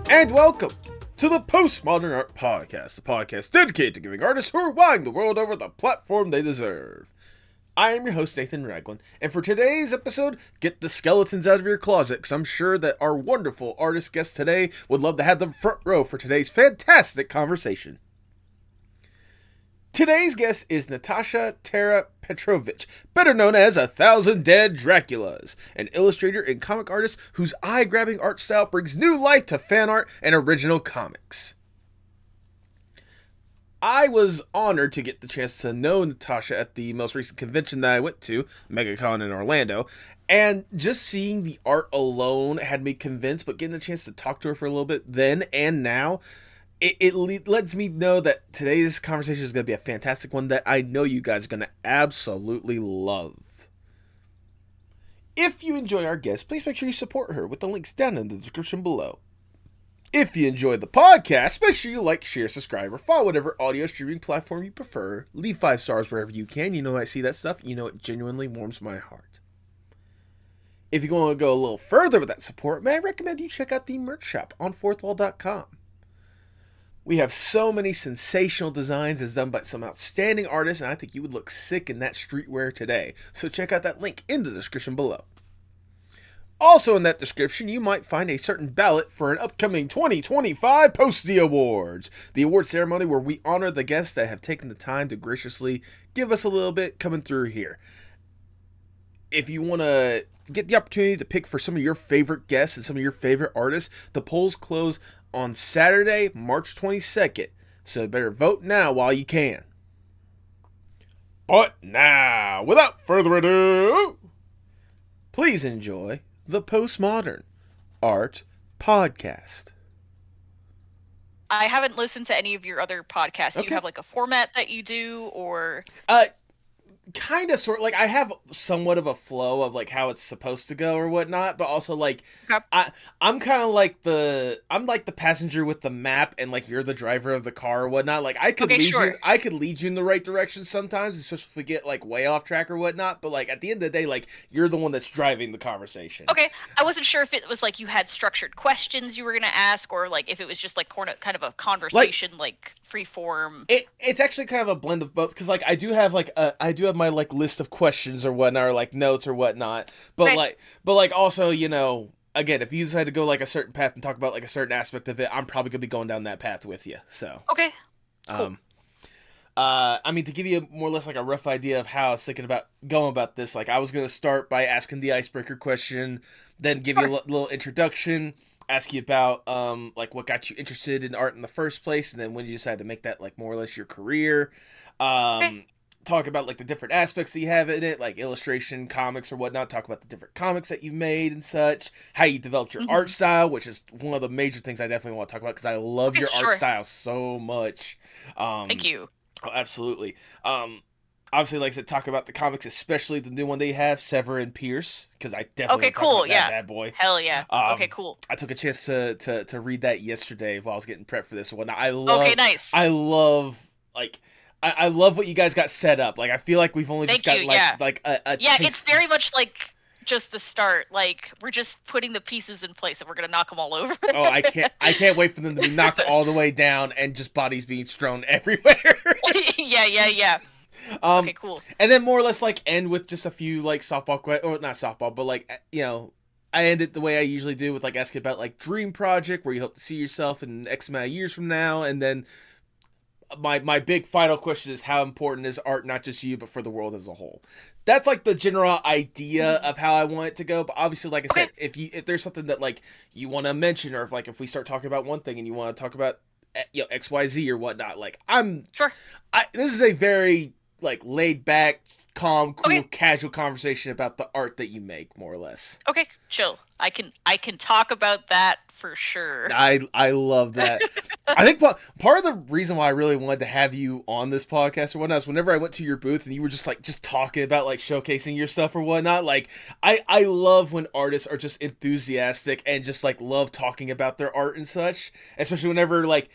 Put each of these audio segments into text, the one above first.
And welcome to the Postmodern Art Podcast, the podcast dedicated to giving artists who are wowing the world over the platform they deserve. I am your host, Nathan Ragland, and for today's episode, get the skeletons out of your closet, because I'm sure that our wonderful artist guest today would love to have them front row for today's fantastic conversation. Today's guest is Natasha Tara Petrović, better known as 1,000 Dead Draculas, an illustrator and comic artist whose eye-grabbing art style brings new life to fan art and original comics. I was honored to get the chance to know Natasha at the most recent convention that I went to, MegaCon in Orlando, and just seeing the art alone had me convinced, but getting the chance to talk to her for a little bit then and now, it lets me know that today's conversation is going to be a fantastic one that I know you guys are going to absolutely love. If you enjoy our guest, please make sure you support her with the links down in the description below. If you enjoyed the podcast, make sure you like, share, subscribe, or follow whatever audio streaming platform you prefer. Leave 5 stars wherever you can. You know I see that stuff. You know it genuinely warms my heart. If you want to go a little further with that support, may I recommend you check out the merch shop on fourthwall.com. We have so many sensational designs as done by some outstanding artists, and I think you would look sick in that streetwear today. So check out that link in the description below. Also in that description, you might find a certain ballot for an upcoming 2025 Posty Awards, the award ceremony where we honor the guests that have taken the time to graciously give us a little bit coming through here. If you want to get the opportunity to pick for some of your favorite guests and some of your favorite artists, the polls close on Saturday, March 22nd, so better vote now while you can. But now, without further ado, please enjoy the Postmodern Art Podcast. I haven't listened to any of your other podcasts. Do Okay. you have like a format that you do, or? Kind of, sort of, like, I have somewhat of a flow of, like, how it's supposed to go or whatnot, but also, like, Okay. I'm kind of like I'm like the passenger with the map, and, like, you're the driver of the car or whatnot. Like, I could lead you in the right direction sometimes, especially if we get, like, way off track or whatnot, but, like, at the end of the day, like, you're the one that's driving the conversation. Okay, I wasn't sure if it was, like, you had structured questions you were going to ask, or, like, if it was just, like, kind of a conversation, like free form. It's actually kind of a blend of both, because, like, I do have my, like, list of questions or whatnot, or, like, notes or whatnot, but, Okay. like, also, you know, again, if you decide to go, like, a certain path and talk about, like, a certain aspect of it, I'm probably gonna be going down that path with you, so. Okay, cool. I mean, to give you more or less, like, a rough idea of how I was thinking about going about this, like, I was gonna start by asking the icebreaker question, then give you a little introduction, ask you about, like, what got you interested in art in the first place, and then when you decided to make that, like, more or less your career, talk about, like, the different aspects that you have in it, like illustration, comics, or whatnot, talk about the different comics that you've made and such, how you developed your art style, which is one of the major things I definitely want to talk about, because I love your art style so much. Thank you. Oh, absolutely. Obviously, like I said, talk about the comics, especially the new one they have, Sever Pierce, because I definitely want to talk about that bad boy. Hell yeah. Okay, cool. I took a chance to read that yesterday while I was getting prepped for this one. Okay, nice. I love, like, I love what you guys got set up. Like, I feel like we've only just got, like a yeah, taste. It's very much like just the start. Like, we're just putting the pieces in place, and we're gonna knock them all over. Oh, I can't wait for them to be knocked all the way down and just bodies being strewn everywhere. Yeah. Okay, cool. And then more or less, like, end with just a few, like, softball or not softball, but, like, you know, I end it the way I usually do with, like, asking about, like, dream project where you hope to see yourself in X amount of years from now, and then my big final question is, how important is art, not just you, but for the world as a whole? That's, like, the general idea of how I want it to go, but obviously, like I said, if there's something that, like, you want to mention, or if we start talking about one thing and you want to talk about, you know, XYZ or whatnot, like, this is a very, like, laid back, calm, cool, casual conversation about the art that you make, more or less. Okay, chill. I can talk about that for sure. I love that. I think part of the reason why I really wanted to have you on this podcast or whatnot is whenever I went to your booth and you were just talking about, like, showcasing your stuff or whatnot, like, I love when artists are just enthusiastic and just, like, love talking about their art and such, especially whenever, like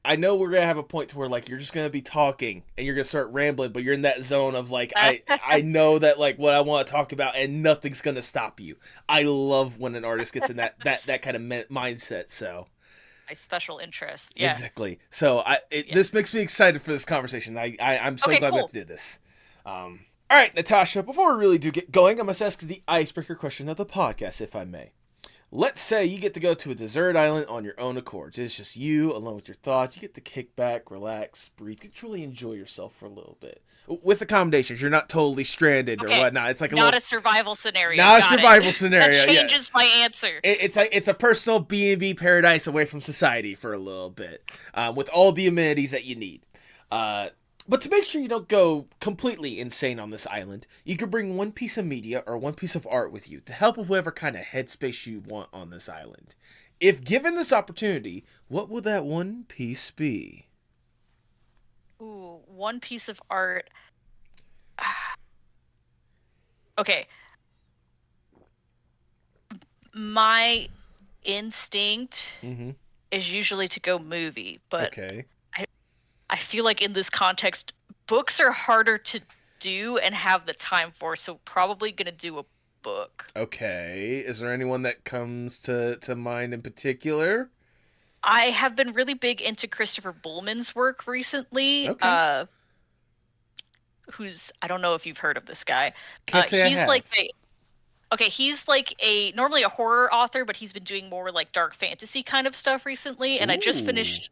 I know we're gonna have a point to where like you're just gonna be talking and you're gonna start rambling, but you're in that zone of like I know that like what I want to talk about and nothing's gonna stop you. I love when an artist gets in that kind of mindset. So My special interest. Yeah. exactly. So this makes me excited for this conversation. I'm so glad we have to do this. All right, Natasha. Before we really do get going, I must ask the icebreaker question of the podcast, if I may. Let's say you get to go to a desert island on your own accords. It's just you alone with your thoughts. You get to kick back, relax, breathe, you truly enjoy yourself for a little bit. With accommodations, you're not totally stranded or whatnot. It's like a survival scenario. Not a survival scenario. That changes my answer. It's a personal B&B paradise away from society for a little bit, with all the amenities that you need. But to make sure you don't go completely insane on this island, you could bring one piece of media or one piece of art with you to help with whatever kind of headspace you want on this island. If given this opportunity, what would that one piece be? Ooh, one piece of art. Okay. My instinct is usually to go movie, but okay. I feel like in this context, books are harder to do and have the time for, so probably gonna do a book. Okay. Is there anyone that comes to mind in particular? I have been really big into Christopher Bullman's work recently. Okay. Who's, I don't know if you've heard of this guy. Can't say I have. He's like normally a horror author, but he's been doing more like dark fantasy kind of stuff recently. And I just finished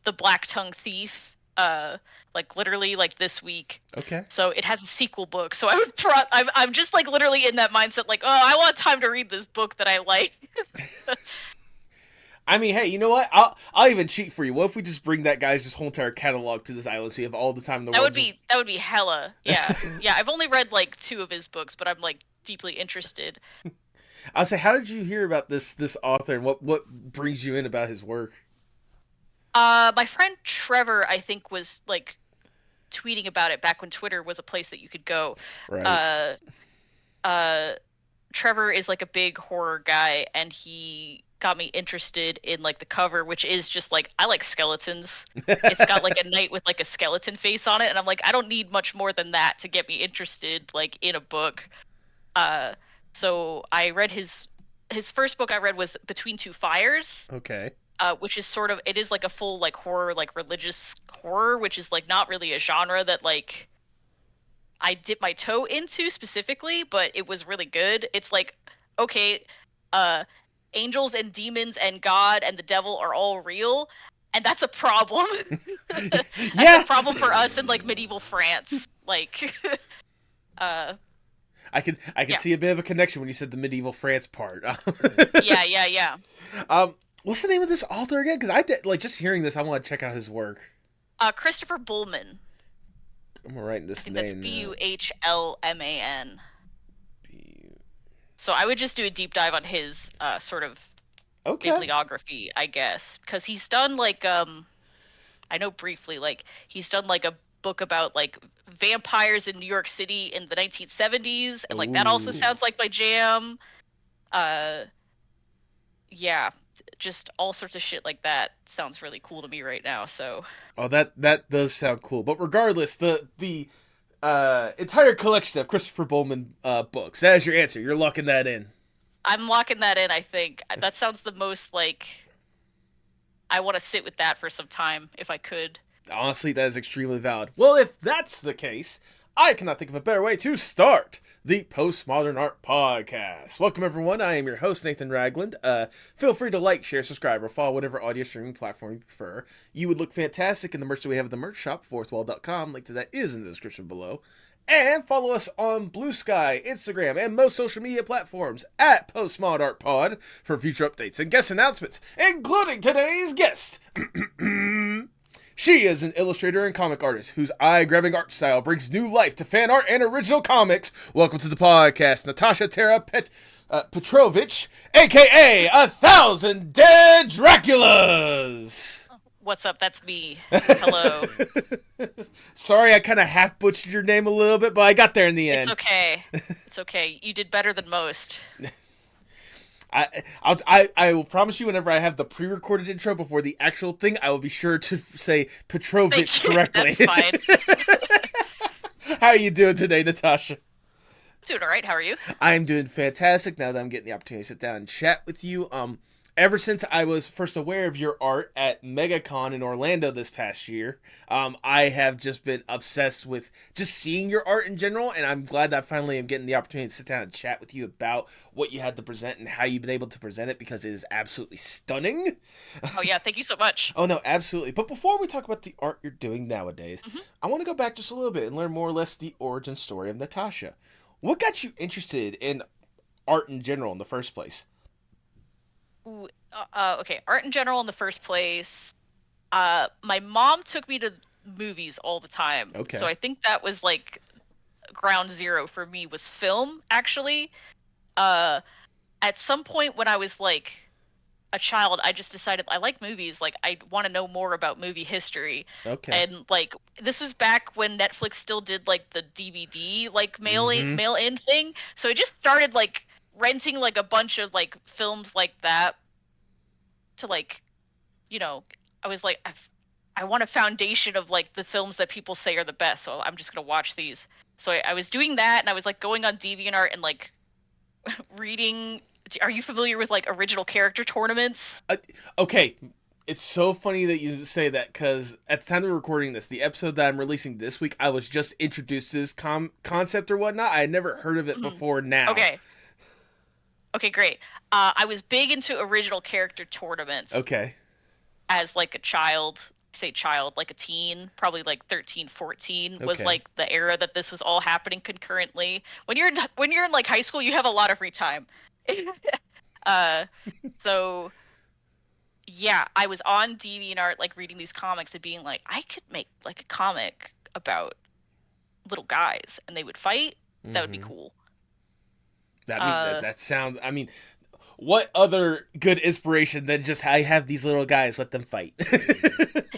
The Black Tongue Thief, like literally like this week. Okay. So it has a sequel book. So I'm just like literally in that mindset, like, oh, I want time to read this book that I like. I mean, hey, you know what? I'll even cheat for you. What if we just bring that guy's just whole entire catalog to this island, so you have all the time in the world? That would be hella. Yeah, yeah. I've only read like 2 of his books, but I'm like deeply interested. I'll say, how did you hear about this author, and what brings you in about his work? My friend Trevor, I think, was like tweeting about it back when Twitter was a place that you could go. Right. Trevor is like a big horror guy, and he got me interested in like the cover, which is just like, I like skeletons. It's got like a knight with like a skeleton face on it, and I'm like, I don't need much more than that to get me interested like in a book. So I read his first book I read was Between Two Fires. Okay. Which is sort of, it is like a full like horror, like religious horror, which is like not really a genre that like I dip my toe into specifically, but it was really good. It's like, okay, angels and demons and God and the devil are all real, and that's a problem. That's a problem for us in like medieval France. Like, I could see a bit of a connection when you said the medieval France part. Yeah. What's the name of this author again? Because just hearing this, I want to check out his work. Christopher Bullman. I'm writing this name. That's Buhlman. So I would just do a deep dive on his sort of bibliography, I guess, because he's done like I know briefly, like he's done like a book about like vampires in New York City in the 1970s, and like that also sounds like my jam. Yeah, just all sorts of shit like that sounds really cool to me right now. So that does sound cool. But regardless, the entire collection of Christopher Bullman books, that is your answer. You're locking that in. I'm locking that in. I think that sounds the most like I want to sit with that for some time if I could. Honestly, that is extremely valid. Well, if that's the case, I cannot think of a better way to start the Postmodern Art Podcast. Welcome, everyone. I am your host, Nathan Ragland. Feel free to like, share, subscribe, or follow whatever audio streaming platform you prefer. You would look fantastic in the merch that we have at the merch shop, fourthwall.com. Link to that is in the description below. And follow us on Blue Sky, Instagram, and most social media platforms at Postmod Art Pod for future updates and guest announcements, including today's guest. She is an illustrator and comic artist whose eye-grabbing art style brings new life to fan art and original comics. Welcome to the podcast, Natasha Tara Petrović, a.k.a. 1,000 Dead Draculas. What's up? That's me. Hello. Sorry, I kind of half-butchered your name a little bit, but I got there in the end. It's okay. It's okay. You did better than most. I will promise you, whenever I have the pre-recorded intro before the actual thing, I will be sure to say Petrović correctly. That's fine. How are you doing today, Natasha? Doing all right. How are you? I'm doing fantastic now that I'm getting the opportunity to sit down and chat with you. Ever since I was first aware of your art at MegaCon in Orlando this past year, I have just been obsessed with just seeing your art in general, and I'm glad that I finally am getting the opportunity to sit down and chat with you about what you had to present and how you've been able to present it, because it is absolutely stunning. Oh yeah, thank you so much. Oh no, absolutely. But before we talk about the art you're doing nowadays, Mm-hmm. I want to go back just a little bit and learn more or less the origin story of Natasha. What got you interested in art in general in the first place? Ooh, okay, art in general in the first place. My mom took me to movies all the time. Okay. So I think that was like ground zero for me was film, actually. At some point when I was like a child, I just decided I like movies. Like I want to know more about movie history. Okay. And like this was back when Netflix still did like the DVD like Mhm. mail in thing. So I just started like renting like a bunch of like films like that to like, you know, I was like I want a foundation of like the films that people say are the best. So I'm just going to watch these. So I was doing that, and I was like going on DeviantArt and like reading. Are you familiar with like original character tournaments? Okay. It's so funny that you say that, because at the time of recording this, the episode that I'm releasing this week, I was just introduced to this concept or whatnot. I had never heard of it before now. Okay. Okay, great. I was big into original character tournaments Okay. as like a child. Say child, like a teen, probably like 13, 14 was Okay. like the era that this was all happening concurrently. When you're in like high school, you have a lot of free time. uh, so yeah, I was on DeviantArt like reading these comics and being like, I could make like a comic about little guys and they would fight. That would be Mhm. cool. That sounds. I mean, what other good inspiration than just I have these little guys, let them fight?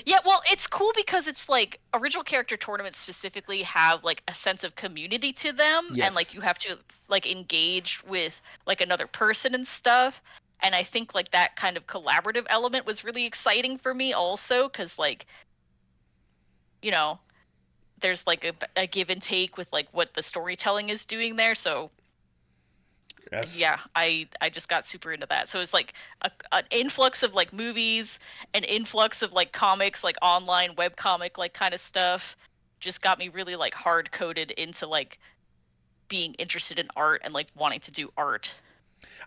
Yeah, well, it's cool because it's like original character tournaments specifically have like a sense of community to them, and like Yes. you have to like engage with like another person and stuff. And I think like that kind of collaborative element was really exciting for me also, because like, you know, there's like a give and take with like what the storytelling is doing there. So Yes. yeah, I just got super into that. So it's like an influx of like movies, an influx of like comics, like online web comic like kind of stuff, just got me really like hard coded into like being interested in art and like wanting to do art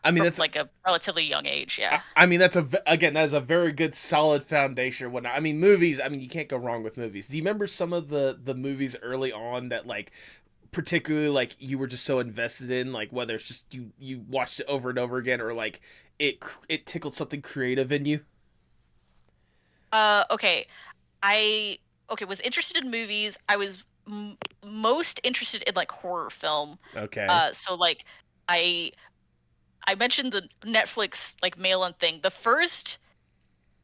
I mean, from that's. like a relatively young age. Yeah. I mean, that's again, that is a very good, solid foundation. When I mean, movies. I mean, you can't go wrong with movies. Do you remember some of the movies early on that like, particularly like you were just so invested in, like whether it's just you watched it over and over again, or like it tickled something creative in you? Okay. I was interested in movies. I was most interested in like horror film. Okay. So like I I mentioned the Netflix like mail-in thing. The first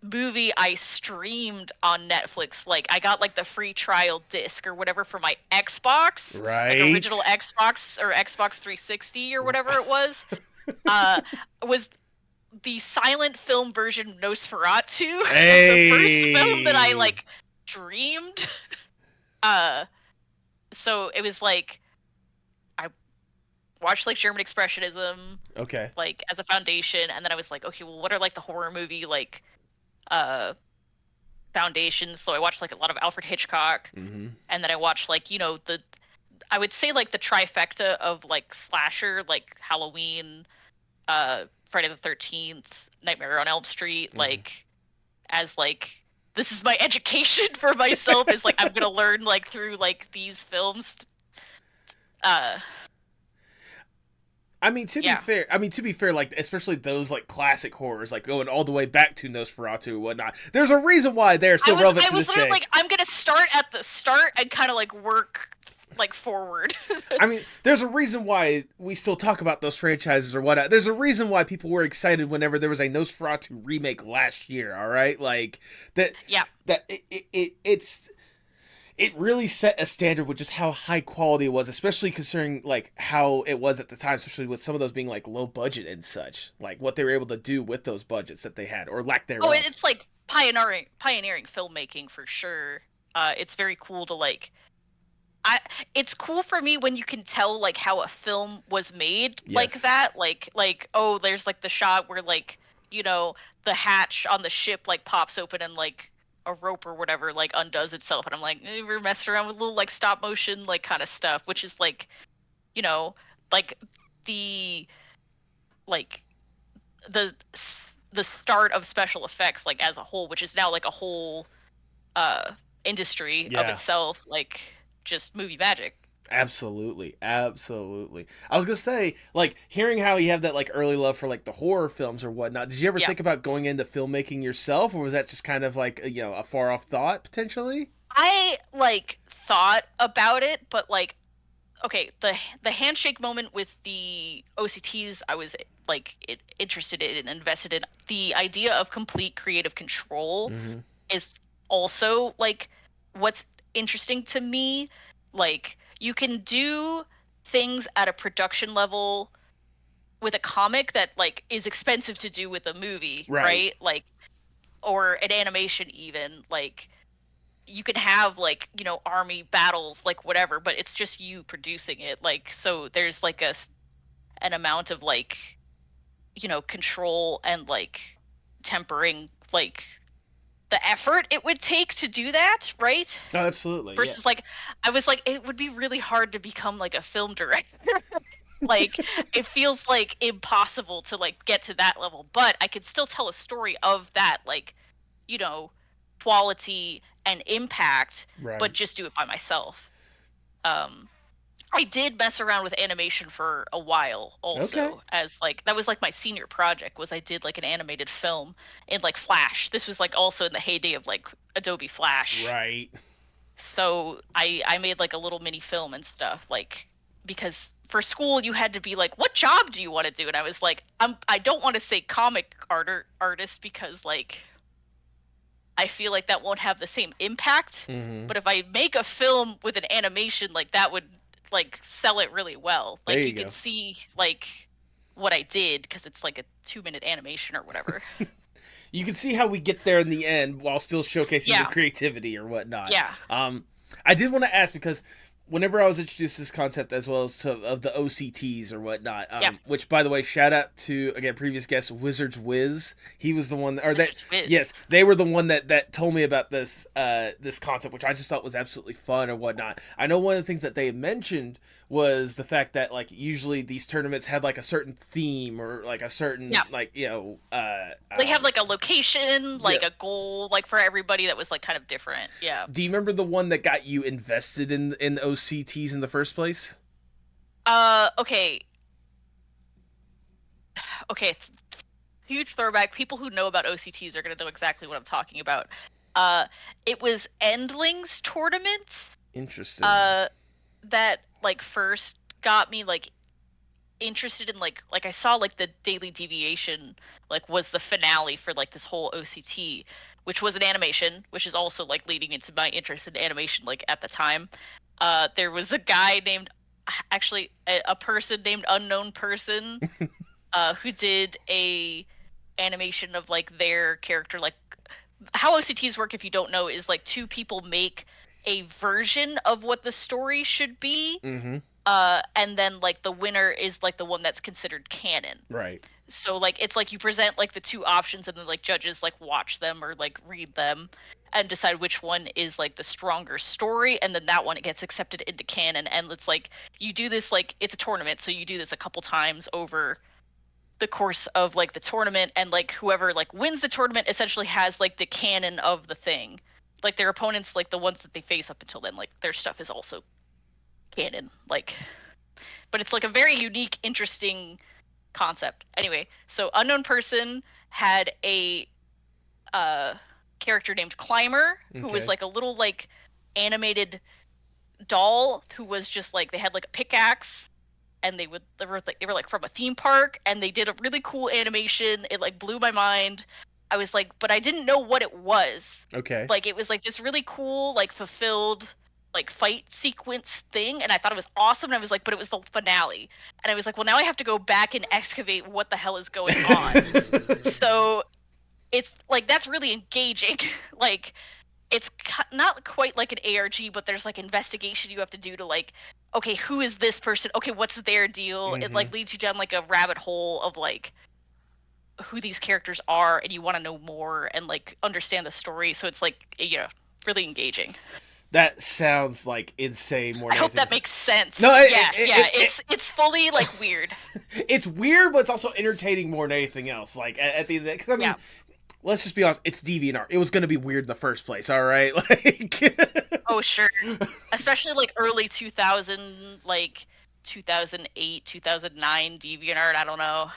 movie I streamed on Netflix, like I got like the free trial disc or whatever for my Xbox, like Right. original Xbox or Xbox 360 or whatever it was the silent film version of Nosferatu. Was the first film that I Hey. like streamed. Uh, so it was like I watched like German Expressionism Okay. like as a foundation, and then I was like, okay, well, what are like the horror movie like uh foundations? So I watched like a lot of Alfred Hitchcock, Mm-hmm. and then I watched like the I would say like the trifecta of like slasher, like Halloween, Friday the 13th, Nightmare on Elm Street, Mm-hmm. like as like this is my education for myself, is like I'm gonna learn like through like these films. Uh, I mean, to be yeah. fair, like especially those like classic horrors, like going all the way back to Nosferatu and whatnot. There's a reason why they're still relevant I to was this literally day. like, I'm gonna start at the start and kind of like work like forward. I mean, there's a reason why we still talk about those franchises or whatnot. There's a reason why people were excited whenever there was a Nosferatu remake last year. All right, like that. Yeah. That it's it really set a standard with just how high quality it was, especially considering like how it was at the time, especially with some of those being like low budget and such, like what they were able to do with those budgets that they had or lack Oh, thereof. it's like pioneering filmmaking for sure. It's very cool to like it's cool for me when you can tell like how a film was made like Yes. that. Like oh, there's like the shot where like, the hatch on the ship like pops open and like a rope or whatever like undoes itself, and I'm like, we're messing around with little like stop motion like kind of stuff, which is like, you know, like the like the the start of special effects like as a whole, which is now like a whole uh industry of Yeah. itself, like just movie magic. Absolutely, absolutely. I was gonna say, like, hearing how you have that like early love for like the horror films or whatnot. Did you ever Yeah. think about going into filmmaking yourself, or was that just kind of like a far off thought potentially? I like thought about it, but like okay, the handshake moment with the OCTs, I was like interested in and invested in. The idea of complete creative control Mm-hmm. is also like what's interesting to me. Like you can do things at a production level with a comic that like is expensive to do with a movie, Right. right? Like or an animation even, like you can have like, army battles like whatever, but it's just you producing it. Like so there's like an amount of like, control and like tempering like the effort it would take to do that, right? Oh, absolutely. Yeah. Versus like I was like it would be really hard to become like a film director. Like it feels like impossible to like get to that level, but I could still tell a story of that like, you know, quality and impact, but Right. just do it by myself. Um I did mess around with animation for a while Okay. also, as like that was like my senior project was I did like an animated film in like Flash. This was like also in the heyday of like Adobe Flash. Right. So I made like a little mini film and stuff, like because for school you had to be like, what job do you want to do? And I was like, I don't want to say comic artist because like I feel like that won't have the same impact. Mm-hmm. But if I make a film with an animation, like that would like sell it really well. There Like you you could go. see like what I did because it's like a 2-minute animation or whatever. You can see how we get there in the end while still showcasing your Yeah, creativity or whatnot. yeah, Um, I did want to ask because whenever I was introduced to this concept as well as of the OCTs or whatnot, yeah. which by the way, shout out to again previous guest Wizards Wiz. He was the one, or This that is Wiz. yes, they were the one that told me about this concept, which I just thought was absolutely fun or whatnot. I know one of the things that they mentioned was the fact that like usually these tournaments had like a certain theme or like a certain Yeah, like they have like a location, yeah. like a goal, like for everybody that was like kind of different. Yeah. Do you remember the one that got you invested in OCTs in the first place? Okay. Okay. Huge throwback. People who know about OCTs are gonna know exactly what I'm talking about. Uh, it was Endlings tournament. Interesting. That like first got me like interested in like I saw like the Daily Deviation like was the finale for like this whole OCT, which was an animation, which is also like leading into my interest in animation like at the time. There was a guy named actually a person named Unknown Person who did a animation of like their character. Like how OCTs work, if you don't know, is like two people make a version of what the story should be, Mm-hmm. and then like the winner is like the one that's considered canon. Right. So like it's like you present like the two options and then like judges like watch them or like read them and decide which one is like the stronger story, and then that one gets accepted into canon. And it's like you do this, like it's a tournament, so you do this a couple times over the course of like the tournament, and like whoever like wins the tournament essentially has like the canon of the thing. Like their opponents, like the ones that they face up until then, like their stuff is also canon. Like but it's like a very unique, interesting concept. Anyway, so Unknown Person had a character named Climber, who was Okay. like a little like animated doll who was just like they had like a pickaxe, and they were like from a theme park, and they did a really cool animation. It like blew my mind. I was like, but I didn't know what it was. Okay. Like it was like this really cool, like fulfilled like fight sequence thing, and I thought it was awesome, and I was like, but it was the finale, and I was like, well, now I have to go back and excavate what the hell is going on. So it's like that's really engaging. Like it's not quite like an ARG, but there's like investigation you have to do to like, okay, who is this person? Okay, what's their deal? It like leads you down like a rabbit hole of like who these characters are, and you want to know more and like understand the story. So it's like, you know, really engaging. That sounds like insane. More I than hope that anything. makes sense. No, It's fully like weird. It's weird, but it's also entertaining more than anything else. Like at the end of the day, because I mean, let's just be honest, it's DeviantArt. It was going to be weird in the first place, all right? Like, oh sure, especially like early 2000, like 2008, 2009 DeviantArt. I don't know.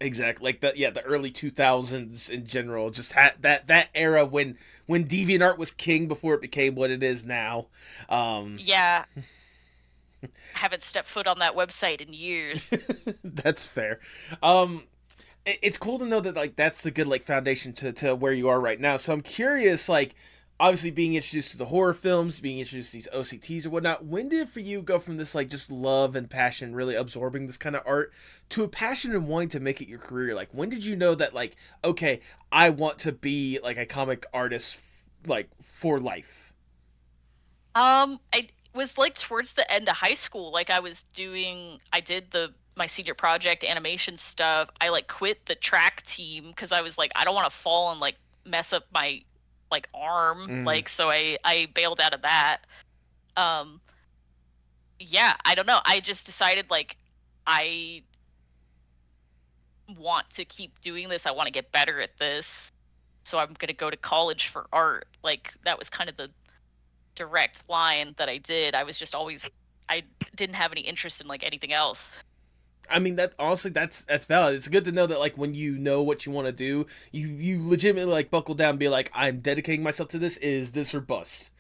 Exactly, like the early 2000s in general, just had that era when DeviantArt was king before it became what it is now. Yeah, I haven't stepped foot on that website in years. That's fair. It's cool to know that like that's the good like foundation to where you are right now. So I'm curious, like obviously being introduced to the horror films, being introduced to these OCTs or whatnot, when did for you go from this like just love and passion, really absorbing this kind of art, to a passion and wanting to make it your career? Like when did you know that like, okay, I want to be like a comic artist like for life? I was like towards the end of high school. Like I did my senior project animation stuff. I like quit the track team because I was like, I don't want to fall and like mess up my like arm. Like so I bailed out of that. Yeah, I don't know. I just decided like I want to keep doing this. I want to get better at this. So I'm going to go to college for art. Like that was kind of the direct line that I did. I was just always I didn't have any interest in like anything else. I mean that honestly that's valid. It's good to know that like when you know what you want to do, you legitimately like buckle down and be like, I'm dedicating myself to this, is this or bust.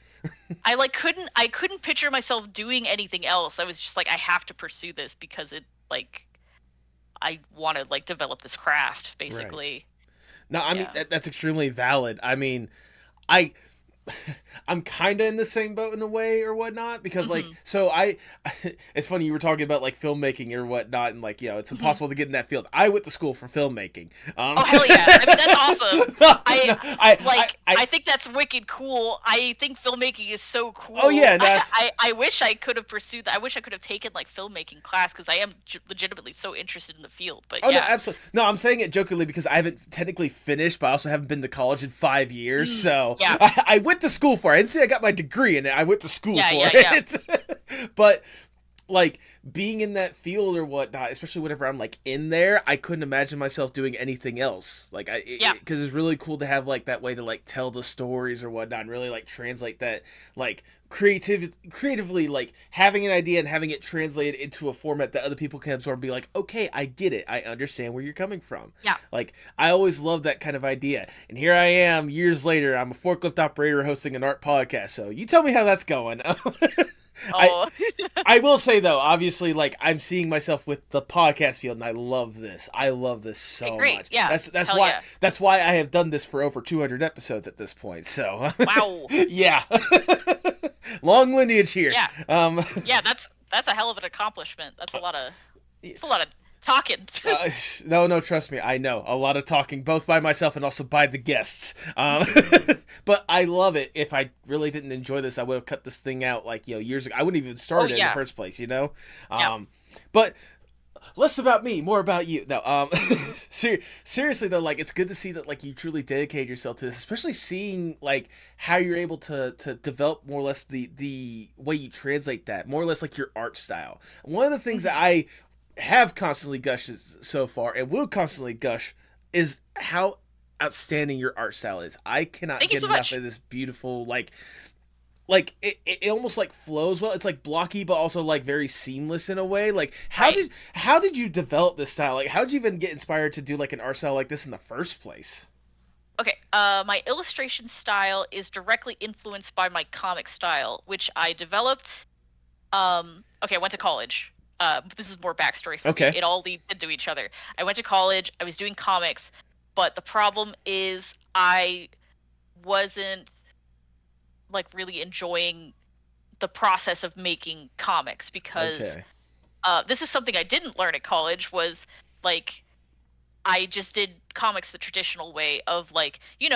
I couldn't picture myself doing anything else. I was just like, I have to pursue this because it like I want to like develop this craft basically. Right. No, I mean that's extremely valid. I mean, I I'm kind of in the same boat in a way or whatnot because like so it's funny you were talking about like filmmaking or whatnot and like, you know, it's impossible to get in that field. I went to school for filmmaking. Oh hell yeah, I mean that's awesome. I think that's wicked cool. I think filmmaking is so cool. Oh yeah, I wish I could have pursued that. I wish I could have taken like filmmaking class because I am legitimately so interested in the field. But no, absolutely. No, I'm saying it jokingly because I haven't technically finished, but I also haven't been to college in 5 years. So yeah. I went to school for it. I didn't say I got my degree in it. I went to school for it. But like being in that field or whatnot, especially whenever I'm like in there, I couldn't imagine myself doing anything else. Like because it's really cool to have like that way to like tell the stories or whatnot and really like translate that like creatively, like having an idea and having it translated into a format that other people can absorb and be like, okay, I get it, I understand where you're coming from. Yeah, like I always loved that kind of idea, and here I am years later, I'm a forklift operator hosting an art podcast. So you tell me how that's going. I will say though, obviously, like I'm seeing myself with the podcast field, and I love this. I love this so much. Yeah, that's why I have done this for over 200 episodes at this point. So wow, yeah, long lineage here. Yeah, yeah, that's a hell of an accomplishment. That's a lot of talking. No, trust me, I know a lot of talking, both by myself and also by the guests. But I love it. If I really didn't enjoy this, I would have cut this thing out like, you know, years ago. I wouldn't even start it in the first place, you know. But less about me, more about you. No, seriously though, like it's good to see that like you truly dedicate yourself to this, especially seeing like how you're able to develop more or less the way you translate that, more or less like your art style. One of the things that I have constantly gushed so far and will constantly gush is how outstanding your art style is. I cannot get enough of this beautiful like it almost like flows well. It's like blocky but also like very seamless in a way. Like how did you develop this style? Like how did you even get inspired to do like an art style like this in the first place? Okay, my illustration style is directly influenced by my comic style, which I developed I went to college. This is more backstory for me. It all leads into each other. I went to college. I was doing comics, but the problem is I wasn't like really enjoying the process of making comics, because Okay. this is something I didn't learn at college, was like I just did comics the traditional way of like, you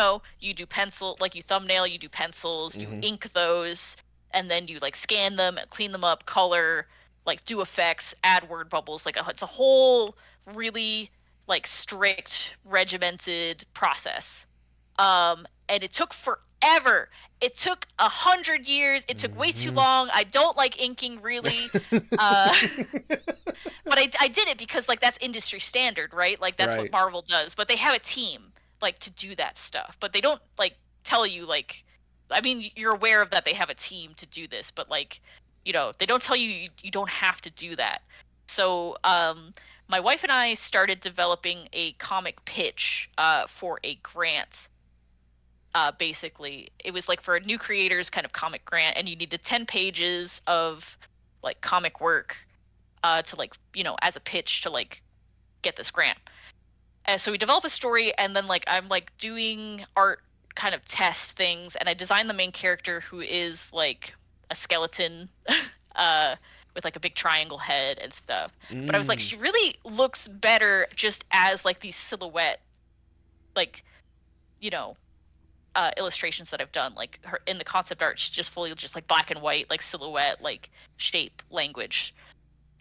do pencil, like you thumbnail, you do pencils, you Mm-hmm. ink those, and then you like scan them, clean them up, color, like do effects, add word bubbles. Like it's a whole really like strict, regimented process. And it took forever. It took 100 years. It took way too Mm-hmm. long. I don't like inking really. Uh, but I did it because like that's industry standard, right? Like that's what Right. Marvel does. But they have a team like to do that stuff. But they don't like tell you like, I mean, you're aware of that they have a team to do this, but like, they don't tell you don't have to do that. So my wife and I started developing a comic pitch for a grant. Basically, it was like for a new creators kind of comic grant, and you needed 10 pages of like comic work to like as a pitch to like get this grant. And so we develop a story, and then like I'm like doing art kind of test things, and I designed the main character, who is like a skeleton uh with like a big triangle head and stuff. But I was like, Mm. she really looks better just as like these silhouette, like you know illustrations that I've done. Like her in the concept art, she's just fully just like black and white, like silhouette, like shape language.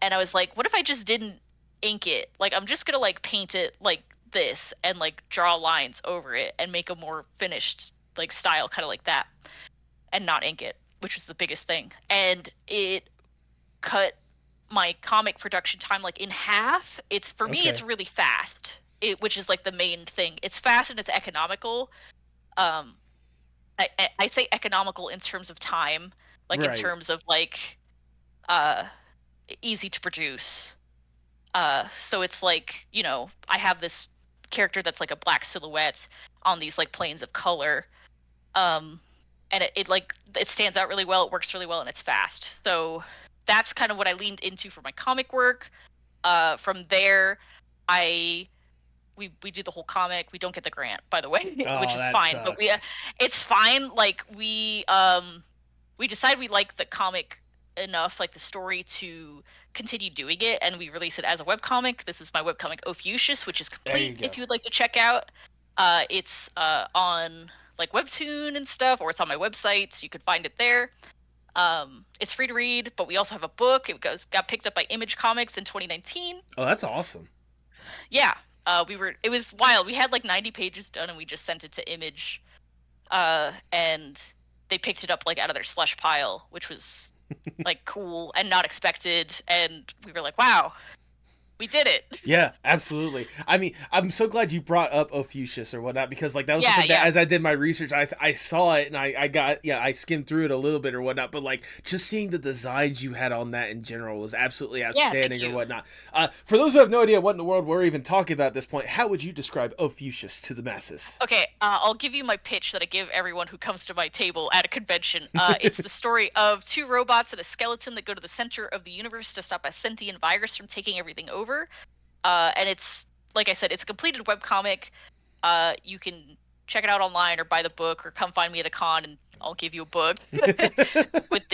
And I was like, what if I just didn't ink it? Like I'm just gonna like paint it like this and like draw lines over it and make a more finished like style, kind of like that, and not ink it, which was the biggest thing. And it cut my comic production time like in half. It's for me, it's Okay. really fast. Which is like the main thing. It's fast and it's economical. Um, I say economical in terms of time, like in Right. terms of like uh easy to produce. So it's like, I have this character that's like a black silhouette on these like planes of color. Um, and it like it stands out really well, it works really well, and it's fast. So that's kind of what I leaned into for my comic work. From there, I we do the whole comic. We don't get the grant, by the way, which Oh, is that fine. But sucks. it's fine. Like we decide we like the comic enough, like the story, to continue doing it, and we release it as a webcomic. This is my webcomic Ophiuchus, which is There you complete go. if you would like to check out. It's on like Webtoon and stuff, or it's on my website, so you can find it there. It's free to read, but we also have a book. Got picked up by Image Comics in 2019. Oh, that's awesome. Yeah. It was wild. We had like 90 pages done, and we just sent it to Image, and they picked it up like out of their slush pile, which was like cool and not expected. And we were like, wow, we did it. Yeah, absolutely. I mean, I'm so glad you brought up Ophiuchus or whatnot, because like that was Yeah, something that yeah. as I did my research, I saw it and I got, yeah, I skimmed through it a little bit or whatnot, but like just seeing the designs you had on that in general was absolutely Yeah, thank outstanding or you. whatnot. For those who have no idea what in the world we're even talking about at this point, how would you describe Ophiuchus to the masses? Okay, I'll give you my pitch that I give everyone who comes to my table at a convention. It's the story of two robots and a skeleton that go to the center of the universe to stop a sentient virus from taking everything over. And it's, like I said, it's a completed webcomic. You can check it out online or buy the book or come find me at a con and I'll give you a book with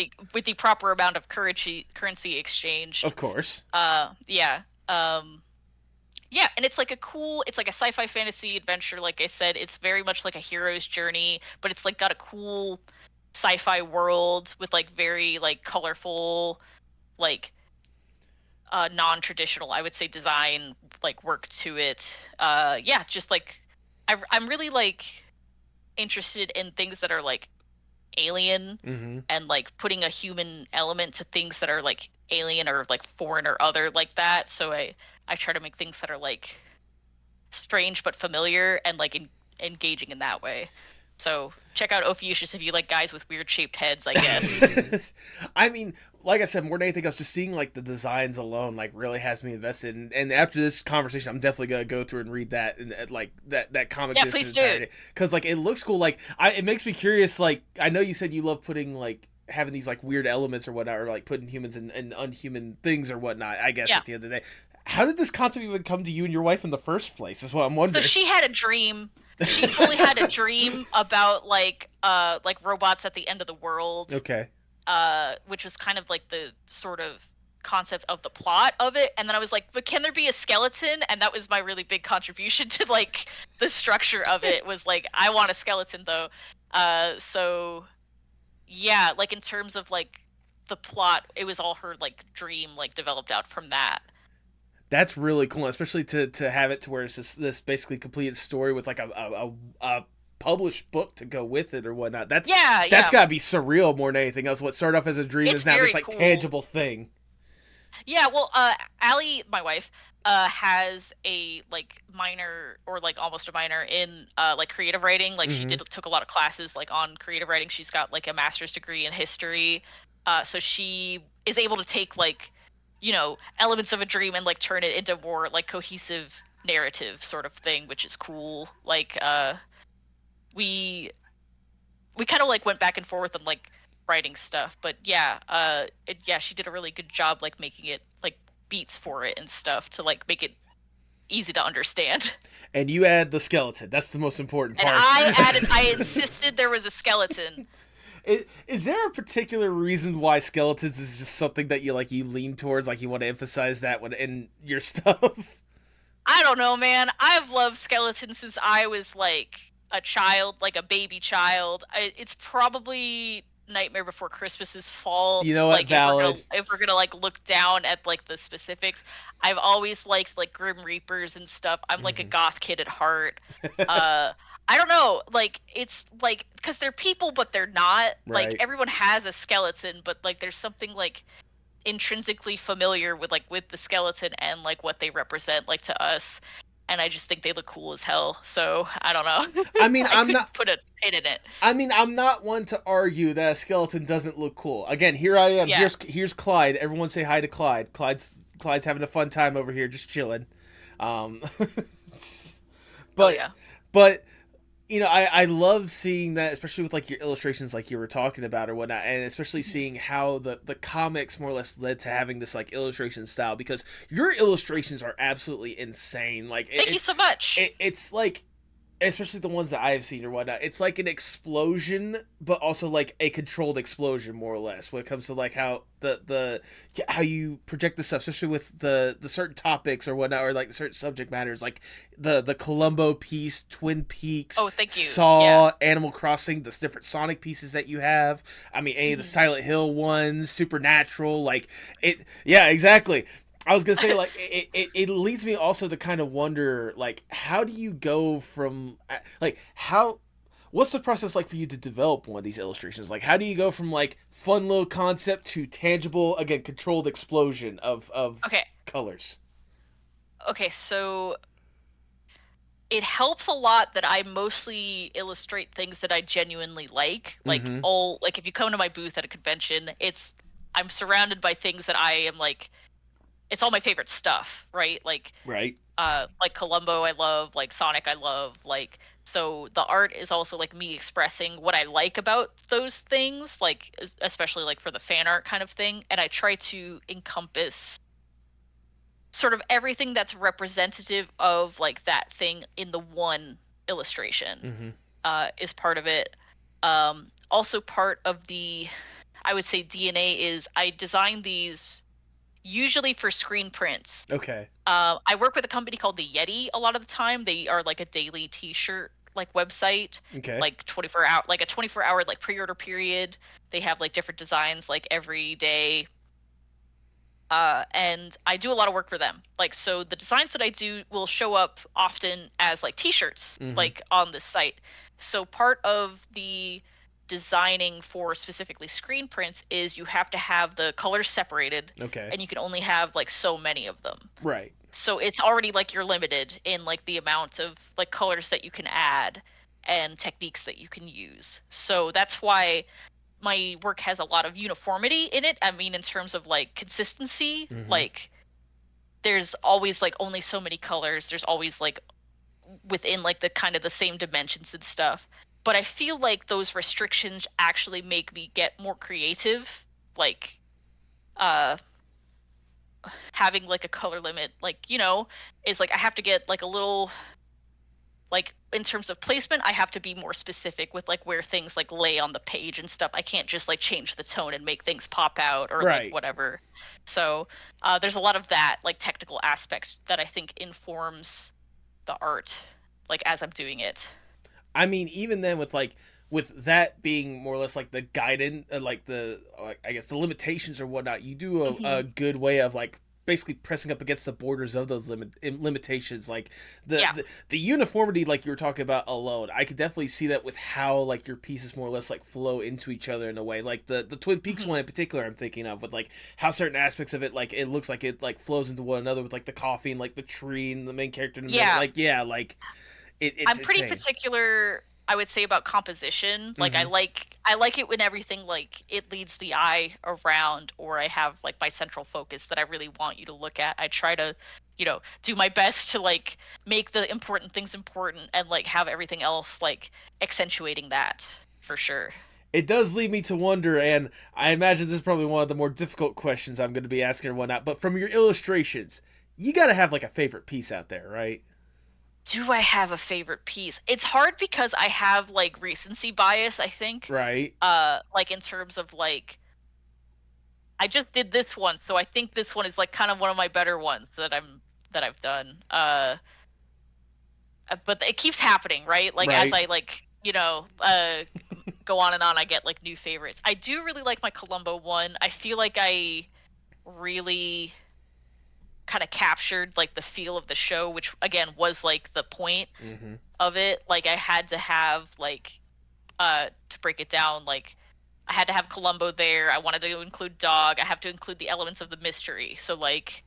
the proper amount of currency exchanged. Of course. Yeah. Yeah, and it's like it's like a sci-fi fantasy adventure. Like I said, it's very much like a hero's journey, but it's like got a cool sci-fi world with like very like colorful, like non-traditional, I would say, design like work to it. Yeah, just like I'm really like interested in things that are like alien, Mm-hmm. and like putting a human element to things that are like alien or like foreign or other like that. So I try to make things that are like strange but familiar and like engaging in that way. So check out Ophiuchus if you like guys with weird shaped heads, I guess. I mean, like I said, more than anything else, just seeing like the designs alone, like really has me invested. And after this conversation, I'm definitely gonna go through and read that and like that comic Yeah, in its please do. entirety, because like it looks cool. Like it makes me curious. Like I know you said you love putting like having these like weird elements or whatnot, or like putting humans in unhuman things or whatnot. I guess Yeah. at the end of the day, how did this concept even come to you and your wife in the first place? Is what I'm So wondering. she had a dream. She fully had a dream about like robots at the end of the world. Okay. which was kind of like the sort of concept of the plot of it. And then I was like, but can there be a skeleton? And that was my really big contribution to like the structure of it, was like, I want a skeleton though. So yeah, like in terms of like the plot, it was all her like dream, like developed out from that. That's really cool, especially to have it to where it's this basically completed story with like a published book to go with it or whatnot. Yeah, That's yeah. gotta be surreal more than anything else. What started off as a dream It's is now this very like cool. tangible thing. Yeah, well, Allie, my wife, has a like minor, or like almost a minor in like creative writing. Like she Mm-hmm. took a lot of classes like on creative writing. She's got like a master's degree in history. So she is able to take like, elements of a dream and like turn it into more like cohesive narrative sort of thing, which is cool. Like we we kind of like went back and forth on like writing stuff, but yeah, yeah, she did a really good job like making it like beats for it and stuff to like make it easy to understand. And you add the skeleton. That's the most important And part. I insisted there was a skeleton. Is there a particular reason why skeletons is just something that you lean towards, like you want to emphasize that when in your stuff? I don't know, man. I've loved skeletons since I was like a child, like a baby child. It's probably Nightmare Before Christmas's fault. You know what? Like Valid. if we're gonna like look down at like the specifics, I've always liked like Grim Reapers and stuff. I'm like a Mm-hmm. goth kid at heart. Uh, I don't know. Like it's like because they're people, but they're not. Like Right. everyone has a skeleton, but like there's something like intrinsically familiar with the skeleton and like what they represent like to us, and I just think they look cool as hell, so I don't know. I mean, I I'm couldn't not. put a pin in it. I'm not one to argue that a skeleton doesn't look cool. Again, here I am. Yeah. Here's Clyde. Everyone say hi to Clyde. Clyde's having a fun time over here, just chilling. Um, Oh but yeah. but I love seeing that, especially with like your illustrations, like you were talking about or whatnot, and especially Mhm. seeing how the comics more or less led to having this like illustration style, because your illustrations are absolutely insane. Like Thank you so much. it's like, especially the ones that I've seen or whatnot, it's like an explosion, but also like a controlled explosion, more or less, when it comes to like how how you project the stuff, especially with the certain topics or whatnot, or like the certain subject matters, like the Columbo piece, Twin Peaks, Oh, thank you. Yeah. Saw, Animal Crossing, the different Sonic pieces that you have. I mean, any of the Mhm. Silent Hill ones, Supernatural, like it. Yeah, exactly. I was gonna say, like, it leads me also to kind of wonder, like, how do you go from like how what's the process like for you to develop one of these illustrations? Like, how do you go from like fun little concept to tangible, again, controlled explosion of Okay. colors? Okay, so it helps a lot that I mostly illustrate things that I genuinely like. Like Mm-hmm. all like if you come to my booth at a convention, I'm surrounded by things that I am like, it's all my favorite stuff, right? Right. Like Columbo I love, like Sonic I love, like so the art is also like me expressing what I like about those things, like especially like for the fan art kind of thing, and I try to encompass sort of everything that's representative of like that thing in the one illustration. Mm-hmm. Is part of it. Also part of the, I would say, DNA is I design these usually for screen prints. Okay. I work with a company called the Yeti a lot of the time. They are like a daily T-shirt like website, Okay. like 24-hour, like a 24-hour like pre-order period. They have like different designs like every day. And I do a lot of work for them. Like, so the designs that I do will show up often as like T-shirts, Mm-hmm. like on this site. So part of the designing for specifically screen prints is you have to have the colors separated, Okay. and you can only have like so many of them. Right. So it's already like you're limited in like the amount of like colors that you can add and techniques that you can use. So that's why my work has a lot of uniformity in it. I mean, in terms of like consistency, Mm-hmm. like there's always like only so many colors. There's always like within like the kind of the same dimensions and stuff. But I feel like those restrictions actually make me get more creative. Like uh having like a color limit, like, is like I have to get like a little like in terms of placement, I have to be more specific with like where things like lay on the page and stuff. I can't just like change the tone and make things pop out or Right. like whatever. So there's a lot of that like technical aspect that I think informs the art, like as I'm doing it. I mean, even then, with that being more or less like the guidance, like the I guess the limitations or whatnot, you do a good way of like basically pressing up against the borders of those limitations, like the uniformity, like you were talking about alone. I could definitely see that with how like your pieces more or less like flow into each other in a way, like the Twin Peaks one in particular I'm thinking of, with like how certain aspects of it, like it looks like it like flows into one another, with like the coffee and like the tree and the main character in the middle. Like like it's I'm pretty insane. particular, I would say, about composition. Like I like it when everything like it leads the eye around, or I have like my central focus that I really want you to look at. I try to, do my best to like make the important things important and like have everything else like accentuating that, for sure. It does lead me to wonder, and I imagine this is probably one of the more difficult questions I'm going to be asking or whatnot, but from your illustrations, you got to have like a favorite piece out there, right? Do I have a favorite piece? It's hard because I have like recency bias, I think. Right. Like in terms of like I just did this one, so I think this one is like kind of one of my better ones that I've done. But it keeps happening, right? Like as I like, go on and on, I get like new favorites. I do really like my Columbo one. I feel like I really kind of captured like the feel of the show, which again was like the point of it. Like I had to have like to break it down, like I had to have Columbo there. I wanted to include dog. I have to include the elements of the mystery. So like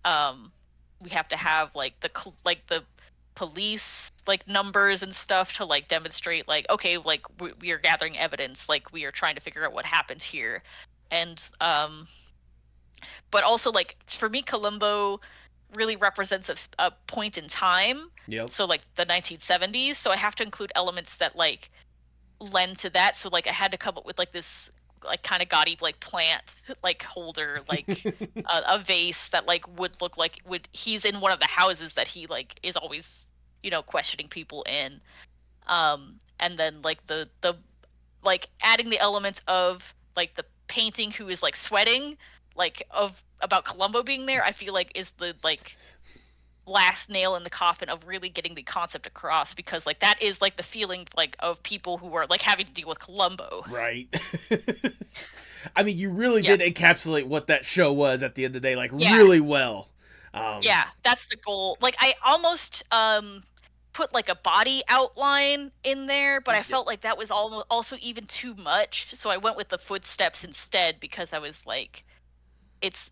we have to have like the police like numbers and stuff to like demonstrate like, okay, like we are gathering evidence, like we are trying to figure out what happened here. And but also like for me Columbo really represents a point in time. So like the 1970s, so I have to include elements that like lend to that. So like I had to come up with like this like kind of gaudy like plant like holder, like a vase that like would look like he's in one of the houses that he like is always questioning people in. And then like the like adding the elements of like the painting who is like sweating, like about Columbo being there, I feel like is the like last nail in the coffin of really getting the concept across, because like that is like the feeling like of people who are like having to deal with Columbo. Right. I mean, you really did encapsulate what that show was at the end of the day, like really well. Yeah, that's the goal. Like I almost put like a body outline in there, but I felt like that was also even too much, so I went with the footsteps instead, because I was like, it's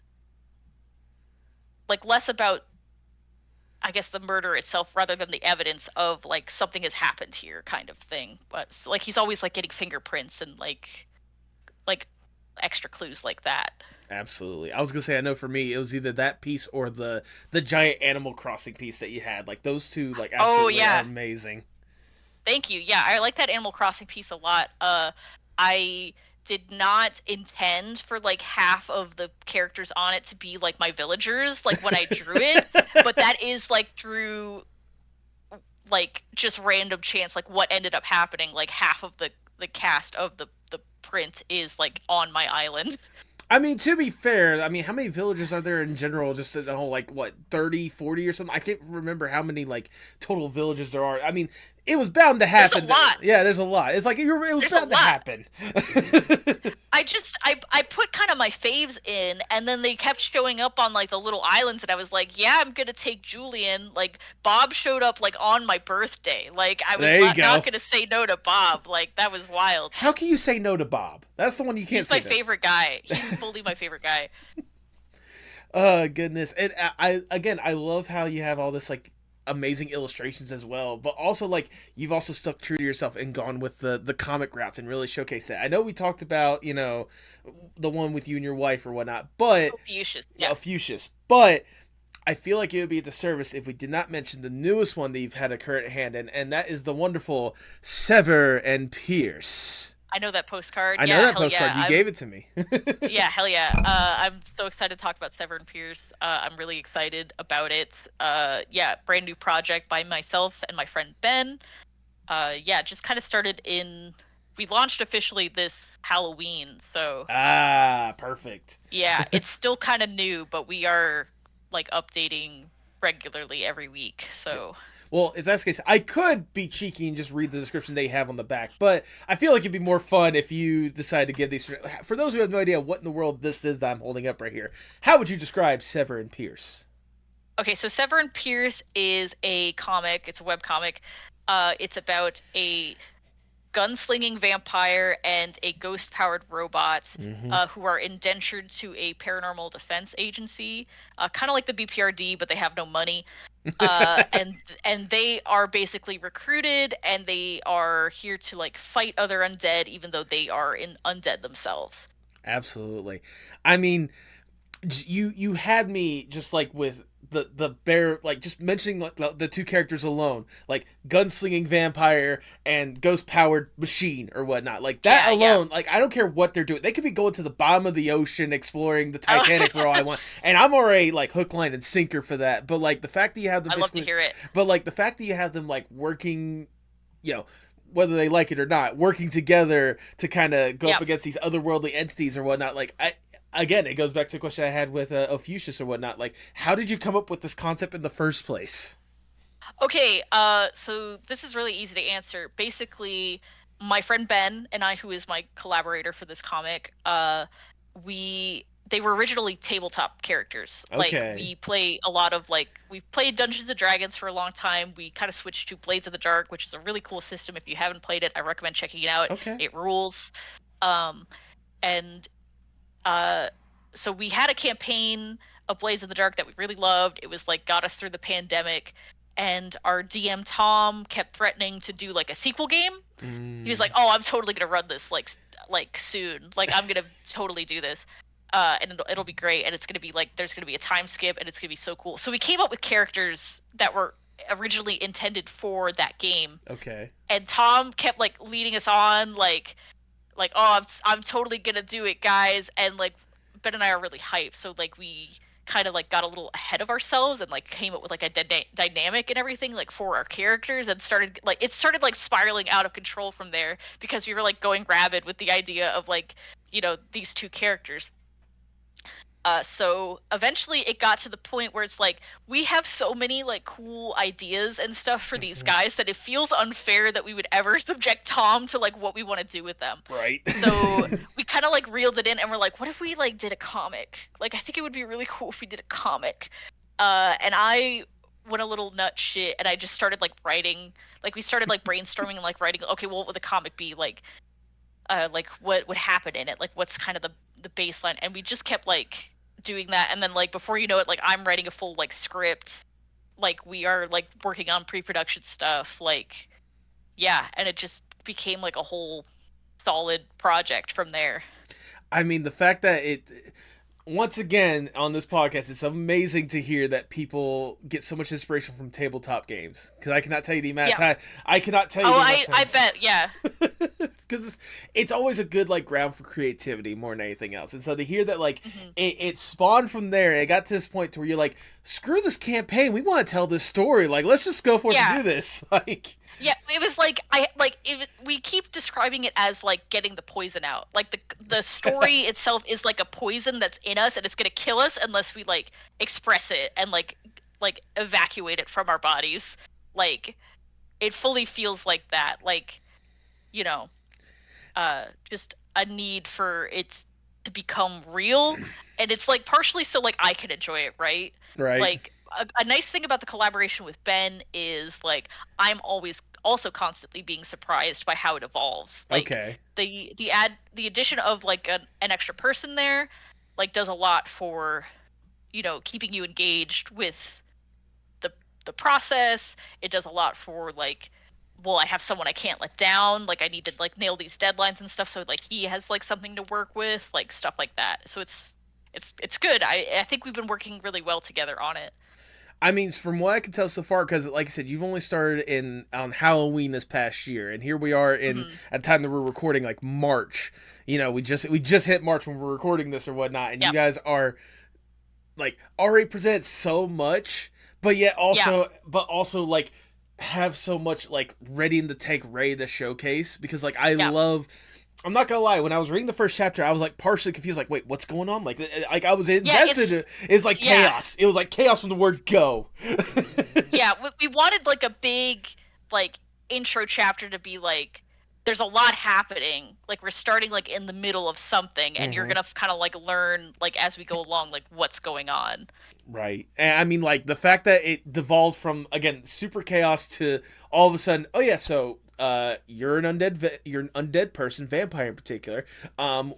like less about, I guess, the murder itself rather than the evidence of like something has happened here kind of thing. But like he's always like getting fingerprints and like extra clues like that. Absolutely. I was gonna say, I know for me it was either that piece or the giant Animal Crossing piece that you had. Like those two like absolutely are amazing. Thank you. Yeah, I like that Animal Crossing piece a lot. I did not intend for like half of the characters on it to be like my villagers, like when I drew it, but that is like through like just random chance, like what ended up happening. Like half of the cast of the print is like on my island. I mean, to be fair, I mean, how many villages are there in general? Just in the whole, like, what, 30, 40 or something? I can't remember how many, like, total villages there are. I mean, it was bound to happen. There's a lot. Yeah, there's a lot. It's like, it was bound to happen. I put kind of my faves in, and then they kept showing up on, like, the little islands, and I was like, yeah, I'm gonna take Julian. Like, Bob showed up, like, on my birthday. Like, I was not gonna say no to Bob. Like, that was wild. How can you say no to Bob? That's the one you can't say He's my favorite guy. He's fully my favorite guy. Oh, goodness. And I love how you have all this, like, amazing illustrations as well, but also like you've also stuck true to yourself and gone with the comic routes and really showcase that. I know we talked about the one with you and your wife or whatnot, but ophiuchus, but I feel like it would be a disservice if we did not mention the newest one that you've had a current hand in, and that is the wonderful Sever Pierce. I know that postcard. I know Yeah, that hell postcard. yeah. You gave it to me. Yeah, hell yeah. I'm so excited to talk about Sever Pierce. I'm really excited about it. Yeah, brand new project by myself and my friend Ben. Yeah, just kind of started in. We launched officially this Halloween, so Ah, perfect. yeah, it's still kind of new, but we are like updating regularly every week. So Well, if that's the case, I could be cheeky and just read the description they have on the back, but I feel like it'd be more fun if you decide to give these. For those who have no idea what in the world this is that I'm holding up right here, how would you describe Sever and Pierce? okay, so Sever Pierce is a comic. It's a web comic. It's about a gunslinging vampire and a ghost-powered robot who are indentured to a paranormal defense agency, kind of like the BPRD, but they have no money. And they are basically recruited, and they are here to like fight other undead, even though they are undead themselves. Absolutely. I mean, you had me just like with the bear, like just mentioning like the two characters alone, like gunslinging vampire and ghost powered machine or whatnot, like that alone. Like I don't care what they're doing, they could be going to the bottom of the ocean exploring the Titanic for all I want, and I'm already like hook, line, and sinker for that. But like the fact that you have them, I love to hear it. But like the fact that you have them like working, you know, whether they like it or not, working together to kind of go up against these otherworldly entities or whatnot. Like again, it goes back to a question I had with ophiuchus or whatnot. Like, how did you come up with this concept in the first place? Okay, so this is really easy to answer. Basically, my friend Ben and I, who is my collaborator for this comic, they were originally tabletop characters. Okay. Like we play a lot of we've played Dungeons and Dragons for a long time. We kind of switched to Blades of the Dark, which is a really cool system. If you haven't played it, I recommend checking it out. Okay. It rules. And so we had a campaign of Blades of the Dark that we really loved. It was like got us through the pandemic, and our DM Tom kept threatening to do like a sequel game. He was like, "Oh, I'm totally gonna run this like soon. Like I'm gonna totally do this, and it'll be great. And it's gonna be like there's gonna be a time skip, and it's gonna be so cool." So we came up with characters that were originally intended for that game. Okay. And Tom kept like leading us on, like oh, I'm totally gonna do it, guys. And like Ben and I are really hyped, so like we kind of like got a little ahead of ourselves and like came up with like a dynamic and everything like for our characters, and started like spiraling out of control from there, because we were like going rabid with the idea of like, you know, these two characters. So eventually it got to the point where it's like we have so many like cool ideas and stuff for these guys that it feels unfair that we would ever subject Tom to like what we want to do with them. Right. So we kind of like reeled it in, and we're like, what if we like did a comic? Like I think it would be really cool if we did a comic. And I went a little nut shit, and I just started like writing. Like we started like brainstorming and like writing. Okay, well, what would the comic be like? Like what would happen in it? Like what's kind of the baseline? And we just kept like doing that, and then like before you know it, like I'm writing a full like script. Like we are like working on pre-production stuff. Like yeah, and it just became like a whole solid project from there. I mean, the fact that once again on this podcast, it's amazing to hear that people get so much inspiration from tabletop games, because I cannot tell you the amount of time. I cannot tell you. I bet, yeah. Because it's always a good like ground for creativity more than anything else, and so to hear that like it spawned from there, and it got to this point to where you're like, screw this campaign, we want to tell this story. Like let's just go for it and do this. Like. Yeah, it was like we keep describing it as like getting the poison out. Like the story itself is like a poison that's in us, and it's gonna kill us unless we like express it and like evacuate it from our bodies. Like it fully feels like that. Like, you know, just a need for it to become real, and it's like partially so like I can enjoy it, right? Right. Like a nice thing about the collaboration with Ben is like I'm always also constantly being surprised by how it evolves. Like, okay. The addition of like an extra person there like does a lot for, you know, keeping you engaged with the process. It does a lot for like, well, I have someone I can't let down. Like I need to like nail these deadlines and stuff. So like he has like something to work with, like stuff like that. So it's good. I think we've been working really well together on it. I mean, from what I can tell so far, because like I said, you've only started on Halloween this past year, and here we are in Mm-hmm. at the time that we're recording, like March. You know, we just hit March when we're recording this or whatnot, and you Yep. guys are like already present so much, but yet Yeah. also like have so much like ready to take ready to showcase because like I Yeah. love. I'm not gonna lie. When I was reading the first chapter, I was like partially confused. Like, wait, what's going on? Like I was Yeah. invested. It's like Yeah. chaos. It was like chaos from the word go. Yeah. We wanted like a big like intro chapter to be like there's a lot happening. Like we're starting like in the middle of something, and you're Hmm. gonna kind of like learn like as we go along like what's going on. Right. And I mean, like the fact that it devolved from again super chaos to all of a sudden, oh yeah, so you're an you're an undead person, vampire in particular.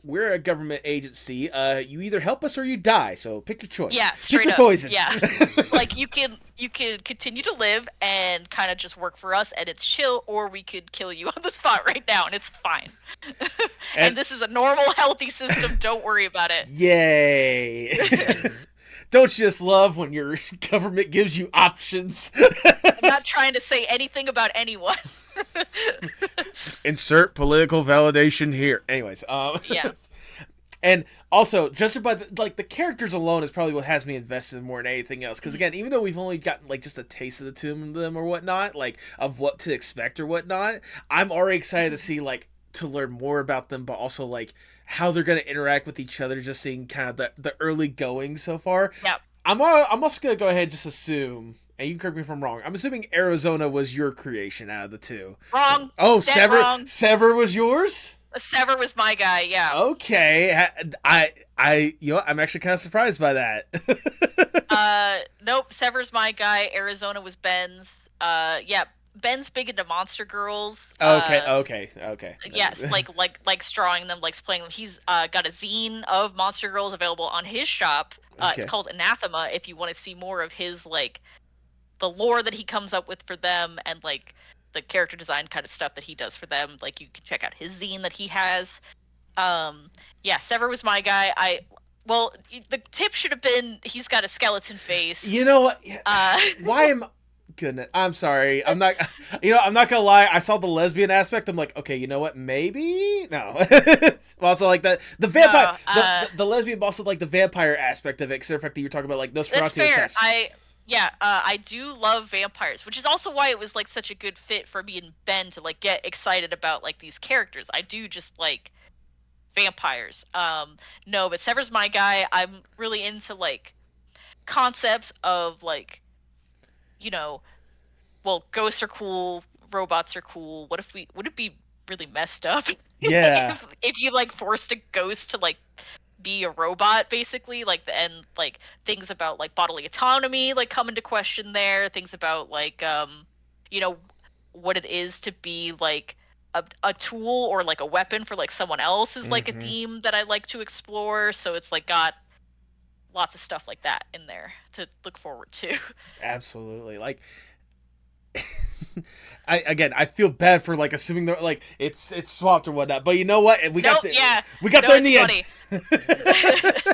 We're a government agency. You either help us or you die. So pick your choice. Yeah, Pick straight your up. poison. Yeah. Like you could continue to live and kind of just work for us and it's chill, or we could kill you on the spot right now and it's fine. And And this is a normal healthy system, don't worry about it. yay. Don't you just love when your government gives you options? I'm not trying to say anything about anyone. Insert political validation here. Anyways, Yeah. and also just by the characters alone is probably what has me invested more than anything else. Because Mhm. again, even though we've only gotten like just a taste of the two of them or whatnot, like of what to expect or whatnot, I'm already excited to see like to learn more about them, but also like how they're going to interact with each other. Just seeing kind of the early going so far. Yeah. I'm also gonna go ahead and just assume, and you can correct me if I'm wrong. I'm assuming Arizona was your creation out of the two. Wrong. Oh, Dead Sever. wrong. Sever was yours. Sever was my guy, yeah. Okay, you know, I'm actually kind of surprised by that. Nope, Sever's my guy. Arizona was Ben's. Yeah, Ben's big into monster girls. Okay. Yes, like drawing them, like playing them. He's got a zine of monster girls available on his shop. It's Okay. called Anathema. If you want to see more of his like the lore that he comes up with for them and like the character design kind of stuff that he does for them, like you can check out his zine that he has. Yeah, Sever was my guy. Well, the tip should have been he's got a skeleton face. You know what? Uh, Why am goodness? I'm sorry. I'm not. You know, I'm not gonna lie. I saw the lesbian aspect. I'm like, okay, you know what? Maybe no. Also, like the vampire, No, the lesbian, but also like the vampire aspect of it. Except for the fact that you're talking about like that's Nosferatu fair. and such. I do love vampires, which is also why it was like such a good fit for me and Ben to like get excited about like these characters. I do just like vampires. No, but Sever's my guy. I'm really into like concepts of like, you know, well, ghosts are cool, robots are cool. Would it be really messed up Yeah. if you like forced a ghost to like be a robot basically like and like things about like bodily autonomy like come into question there, things about like you know what it is to be like a tool or like a weapon for like someone else is like a Hmm. theme that I like to explore, so it's like got lots of stuff like that in there to look forward to. Absolutely. Like I feel bad for like assuming that like it's swapped or whatnot, but you know what? We got Nope, there. yeah. We got No, there in the it's end.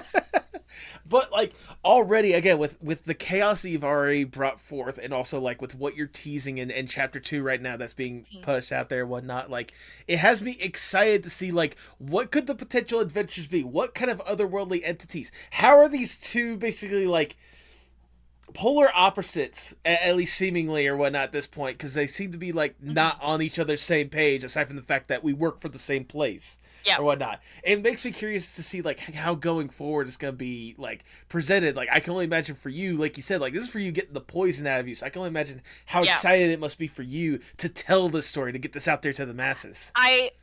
But like already again with the chaos that you've already brought forth, and also like with what you're teasing in chapter 2 right now that's being funny. pushed out there and whatnot, like it has me excited to see like what could the potential adventures be, what kind of otherworldly entities, how are these two basically like polar opposites, at least seemingly or whatnot at this point, because they seem to be like not on each other's same page, aside from the fact that we work for the same place Yeah. or whatnot. It makes me curious to see like how going forward it's gonna be like presented. Like I can only imagine for you, like you said, like this is for you getting the poison out of you. So I can only imagine how Yeah. excited it must be for you to tell this story, to get this out there to the masses.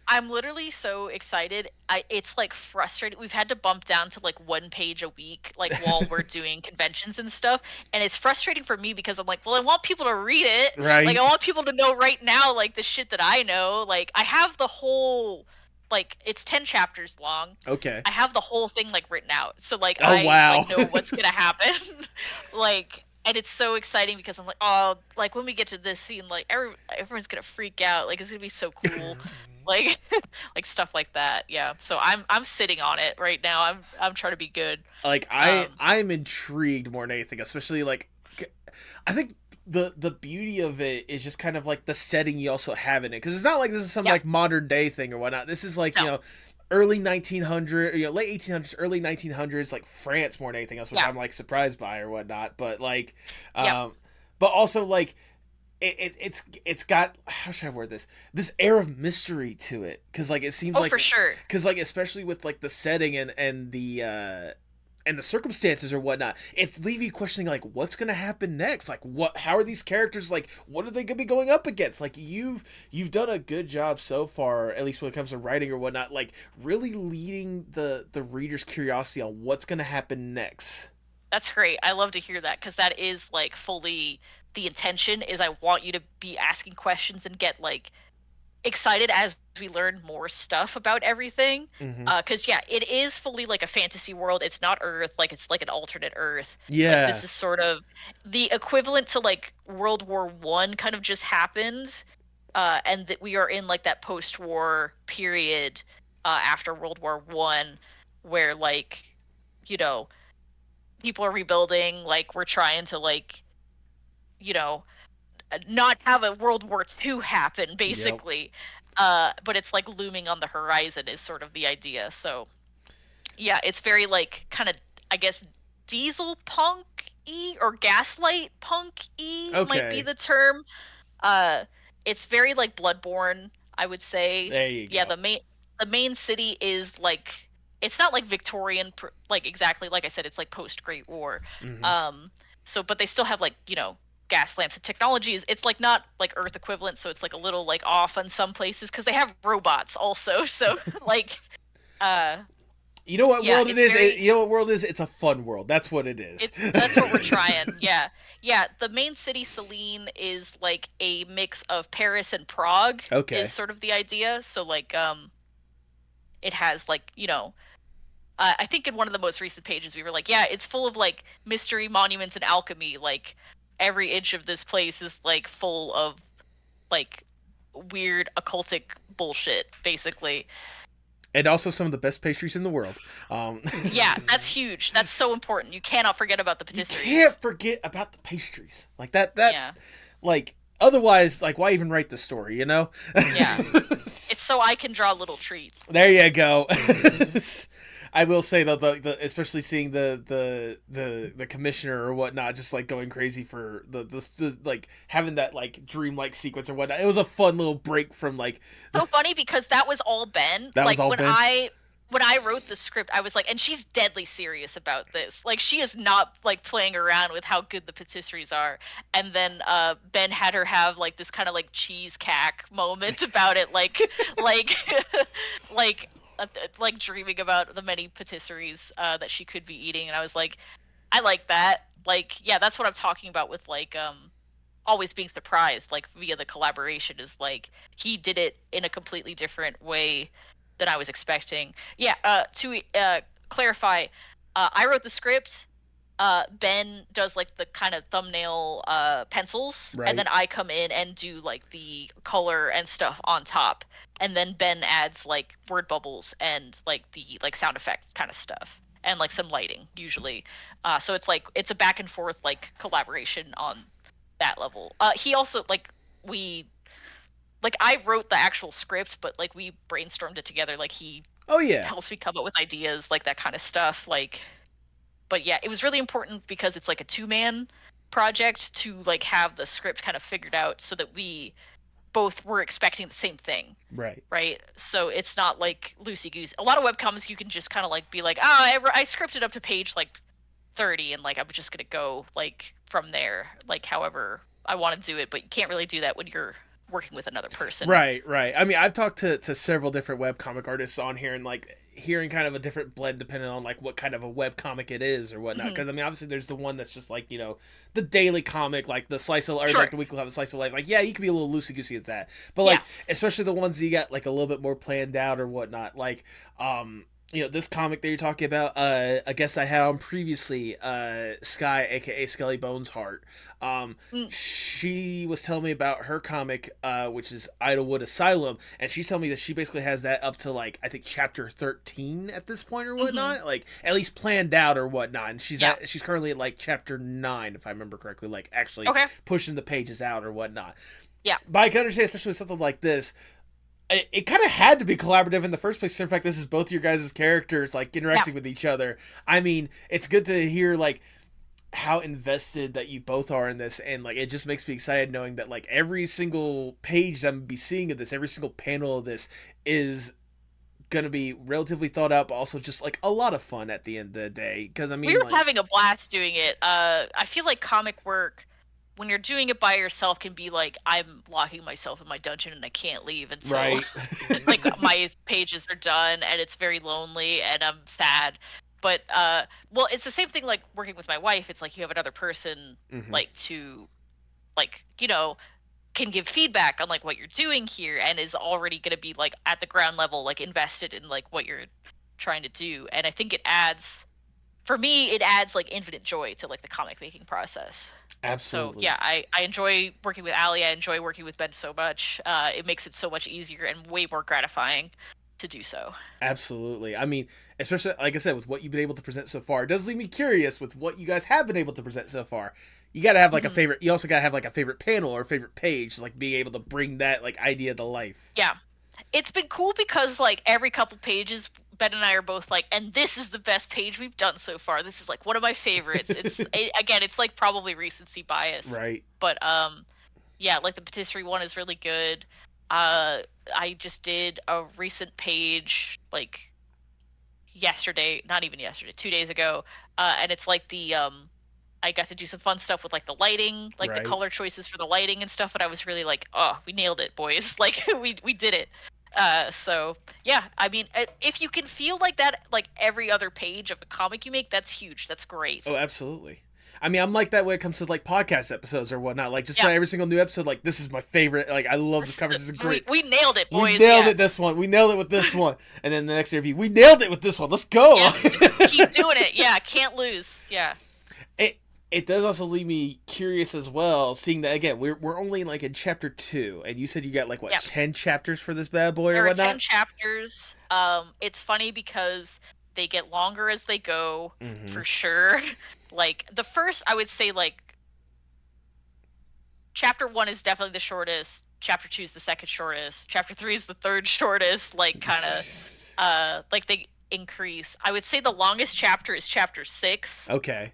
I'm literally so excited. It's like frustrating. We've had to bump down to like one page a week, like while we're doing conventions and stuff, and it's frustrating for me because I'm like, well, I want people to read it, Right. like I want people to know right now, like the shit that I know. Like I have the whole, like it's 10 chapters long. Okay. I have the whole thing like written out, so like Oh I wow. like know what's gonna happen, like. And it's so exciting because I'm like, oh, like when we get to this scene, like everyone's gonna freak out. Like it's gonna be so cool, like like stuff like that. Yeah. So I'm sitting on it right now. I'm trying to be good. Like Um, I'm intrigued more than anything, especially like I think the beauty of it is just kind of like the setting you also have in it, because it's not like this is some Yeah. like modern day thing or whatnot. This is like, No. you know, early 1900, you know, late 1800s, early 1900s, like France more than anything else, which Yeah. I'm like surprised by or whatnot. But like, Yeah. but also like it's got, how should I word this air of mystery to it, because like it seems Oh, like, for sure. because like especially with like the setting and the circumstances or whatnot, it's leaving you questioning like what's gonna happen next. Like how are these characters, like what are they gonna be going up against? Like you've done a good job so far, at least when it comes to writing or whatnot, like really leading the reader's curiosity on what's gonna happen next. That's great. I love to hear that, because that is like fully the intention. Is I want you to be asking questions and get like excited as we learn more stuff about everything. Mm-hmm. Because yeah, it is fully like a fantasy world. It's not Earth. Like it's like an alternate Earth. Like Yeah. this is sort of the equivalent to like World War I kind of just happened, and that we are in like that post-war period after World War I, where like, you know, people are rebuilding. Like we're trying to like, you know, not have a World War II happen, Yep. basically. But it's like looming on the horizon is sort of the idea. So yeah, it's very like kind of, I guess, diesel punk y or gaslight punk y might be Okay. the term. Uh, it's very like Bloodborne, I would say. There you Yeah, go. the main city is like, it's not like Victorian, like exactly like I said. It's like post Great War. Mm-hmm. Um, so but they still have like, you know, gas lamps and technologies. It's like not like Earth equivalent, so it's like a little like off in some places because they have robots also. So like, uh, You know what yeah, world it it's is? very, You know what world it is? It's a fun world. That's what it is. that's what we're trying. Yeah. Yeah, the main city, Celine, is like a mix of Paris and Prague, is Okay. sort of the idea. So like it has like, you know, I think in one of the most recent pages we were like, yeah, it's full of like mystery, monuments, and alchemy. Like every inch of this place is like full of like weird occultic bullshit, basically. And also some of the best pastries in the world. Yeah, that's huge. That's so important. You cannot forget about the You patisseries. can't forget about the pastries. Like that Yeah. like otherwise, like why even write the story, you know? Yeah. It's so I can draw little treats. There you go. I will say though, especially seeing the commissioner or whatnot, just like going crazy for the like having that like dreamlike sequence or whatnot. It was a fun little break from like So funny because that was all Ben. that was Like all Ben. when I wrote the script, I was like, and she's deadly serious about this. Like she is not like playing around with how good the patisseries are. And then Ben had her have like this kind of like cheese cack moment about it, like like like dreaming about the many patisseries that she could be eating. And I was like, I like that. Like, yeah, that's what I'm talking about with like always being surprised like via the collaboration, is like he did it in a completely different way than I was expecting. Yeah, to clarify, I wrote the script. Ben does like the kind of thumbnail pencils, and Right. then I come in and do like the color and stuff on top. And then Ben adds like word bubbles and like the like sound effect kind of stuff and like some lighting usually. So it's like it's a back and forth like collaboration on that level. He also like we like I wrote the actual script, but like we brainstormed it together. Like he Oh yeah. helps me come up with ideas, like that kind of stuff. Like, but yeah, it was really important because it's like a two-man project to like have the script kind of figured out so that we both were expecting the same thing, Right. right? So it's not like loosey goosey. A lot of webcomics you can just kind of like be like, I scripted up to page like 30 and like I'm just gonna go like from there, like however I want to do it. But you can't really do that when you're working with another person. Right, right. I mean, I've talked to several different webcomic artists on here, and like hearing kind of a different blend depending on like what kind of a webcomic it is or whatnot. Mhm. Because I mean, obviously, there's the one that's just like, you know, the daily comic, like the slice of, or Sure. like the weekly slice of life. Like, yeah, you can be a little loosey goosey with that, but like Yeah. especially the ones that you got like a little bit more planned out or whatnot. Like, this comic that you're talking about, I guess I had on previously, Sky, aka Skelly Bones Heart. Mm, She was telling me about her comic, which is Idlewood Asylum, and she's telling me that she basically has that up to like I think chapter 13 at this point or mhm. whatnot, like at least planned out or whatnot. And Yeah. she's currently at like chapter 9, if I remember correctly, like actually Okay. pushing the pages out or whatnot. Yeah. But I can understand, especially with something like this, it kind of had to be collaborative in the first place. In fact, this is both your guys' characters like Yeah. interacting with each other. I mean, it's good to hear like how invested that you both are in this, and like it just makes me excited knowing that like every single page that I'm gonna be seeing of this, every single panel of this is gonna be relatively thought out, but also just like a lot of fun at the end of the day. Because I We mean, were like, having a blast doing it. I feel like comic work, when you're doing it by yourself, can be like I'm locking myself in my dungeon and I can't leave until right, like my pages are done, and it's very lonely and I'm sad. But well, it's the same thing like working with my wife. It's like you have another person hmm, like to like can give feedback on like what you're doing here and is already going to be like at the ground level like invested in like what you're trying to do. And I think it adds, for me, it adds like infinite joy to like the comic making process. So absolutely. yeah, I enjoy working with Ali. I enjoy working with Ben so much. It makes it so much easier and way more gratifying to do so. Absolutely. I mean, especially like I said, with what you've been able to present so far, it does leave me curious with what you guys have been able to present so far. You gotta have like a Mhm. favorite. You also gotta have like a favorite panel or a favorite page, like being able to bring that like idea to life. Yeah, it's been cool because like every couple pages, Ben and I are both like, and this is the best page we've done so far. This is like one of my favorites. Again, it's like probably recency bias, Right. but yeah, like the patisserie one is really good. I just did a recent page like yesterday, not even yesterday, 2 days ago, and it's like the I got to do some fun stuff with like the lighting, like the Right. color choices for the lighting and stuff, and I was really like, oh, we nailed it, boys. Like we did it. So yeah, I mean, if you can feel like that, like every other page of a comic you make, that's huge. That's great. Oh, absolutely. I mean, I'm like that when it comes to like podcast episodes or whatnot. Like, just Yeah, by every single new episode, like this is my favorite. Like, I love this cover. This is great. we nailed it, We boys. nailed Yeah, it this one. We nailed it with this one. And then the next interview, we nailed it with this one. Let's go. yeah, keep doing it. Yeah, can't lose. Yeah, it it does also leave me curious as well, seeing that again we're only like in chapter 2, and you said you got like what yeah. 10 chapters for this bad boy or There are 10 whatnot. chapters. It's funny because they get longer as they go, Mm-hmm. for sure. Like the first, I would say like chapter 1 is definitely the shortest. Chapter 2 is the second shortest. Chapter 3 is the third shortest. Like kind of like they increase. I would say the longest chapter is chapter 6. Okay.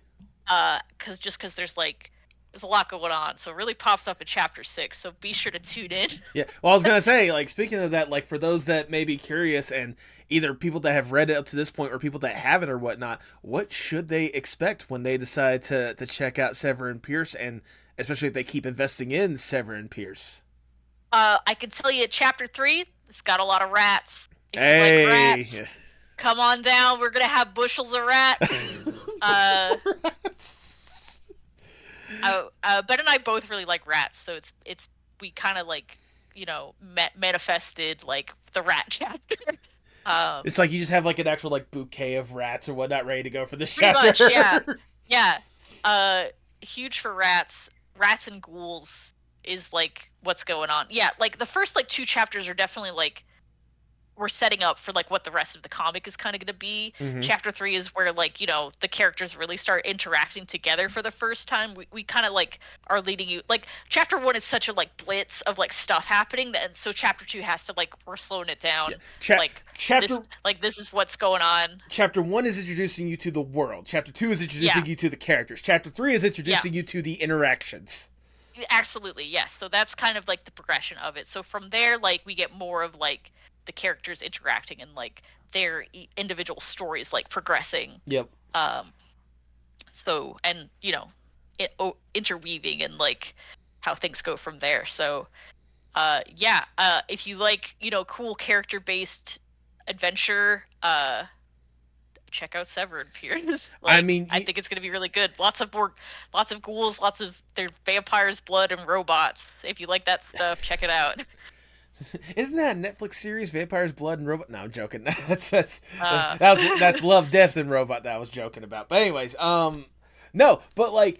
Cuz there's like there's a lot going on. So it really pops up in chapter 6. So be sure to tune in. Yeah. Well, I was gonna say, like, speaking of that, like for those that may be curious, and either people that have read it up to this point or people that haven't or whatnot, what should they expect when they decide to check out Sever Pierce, and especially if they keep investing in Sever Pierce? I can tell you chapter 3, it's got a lot of rats. If you like rats, Hey. come on down. We're gonna have bushels of rats. Uh, Ben and I both really like rats, so it's we kind of like manifested like the rat chapter. It's like you just have like an actual like bouquet of rats or whatnot ready to go for this Pretty much, yeah, chapter. yeah. Uh, Huge for rats. Rats and ghouls is like what's going on. Yeah, like the first like two chapters are definitely like we're setting up for like what the rest of the comic is kind of going to be. Mm-hmm. Chapter 3 is where like the characters really start interacting together for the first time. We kind of like are leading you like chapter 1 is such a like blitz of like stuff happening, and so chapter 2 has to like we're slowing it down. Yeah. Like Chapter this is what's going on. Chapter 1 is introducing you to the world. Chapter 2 is introducing Yeah, you to the characters. Chapter 3 is yeah, introducing you to the interactions. absolutely, yes. So that's kind of like the progression of it. So from there, like we get more of like the characters interacting and like their individual stories like progressing. Yep. Um, so and interweaving and like how things go from there. So yeah, if you like cool character based adventure, check out Sever Pierce. I Like mean, I think it's gonna be really good. Lots of ghouls, lots of their vampires, blood, and robots. If you like that stuff, check it out. Isn't that a Netflix series, Vampires, Blood, and Robot? No, I'm joking. Uh, That's Love, Death, and Robot that I was joking about. But anyways, no, but like